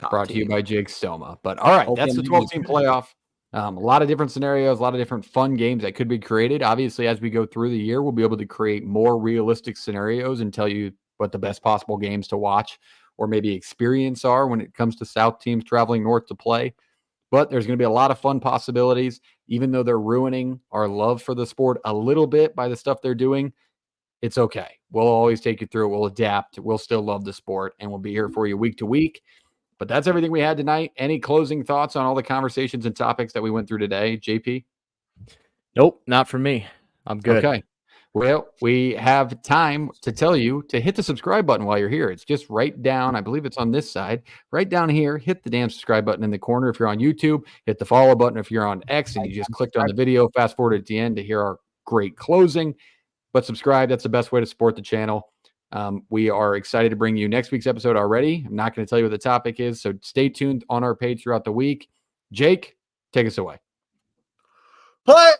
Brought to you by Jake Stoma. But all right, that's the 12-team playoff. A lot of different scenarios, a lot of different fun games that could be created. Obviously, as we go through the year, we'll be able to create more realistic scenarios and tell you what the best possible games to watch or maybe experience are when it comes to South teams traveling north to play. But there's going to be a lot of fun possibilities, even though they're ruining our love for the sport a little bit by the stuff they're doing. It's okay. We'll always take you through it. We'll adapt. We'll still love the sport, and we'll be here for you week to week. But that's everything we had tonight. Any closing thoughts on all the conversations and topics that we went through today, JP? Nope, not for me. I'm good. Okay. Well, we have time to tell you to hit the subscribe button while you're here. It's just right down. I believe it's on this side. Right down here, hit the damn subscribe button in the corner if you're on YouTube. Hit the follow button if you're on X and you just clicked on the video. Fast forward at the end to hear our great closing. But subscribe. That's the best way to support the channel. We are excited to bring you next week's episode already. I'm not going to tell you what the topic is, so stay tuned on our page throughout the week. Jake, take us away. Play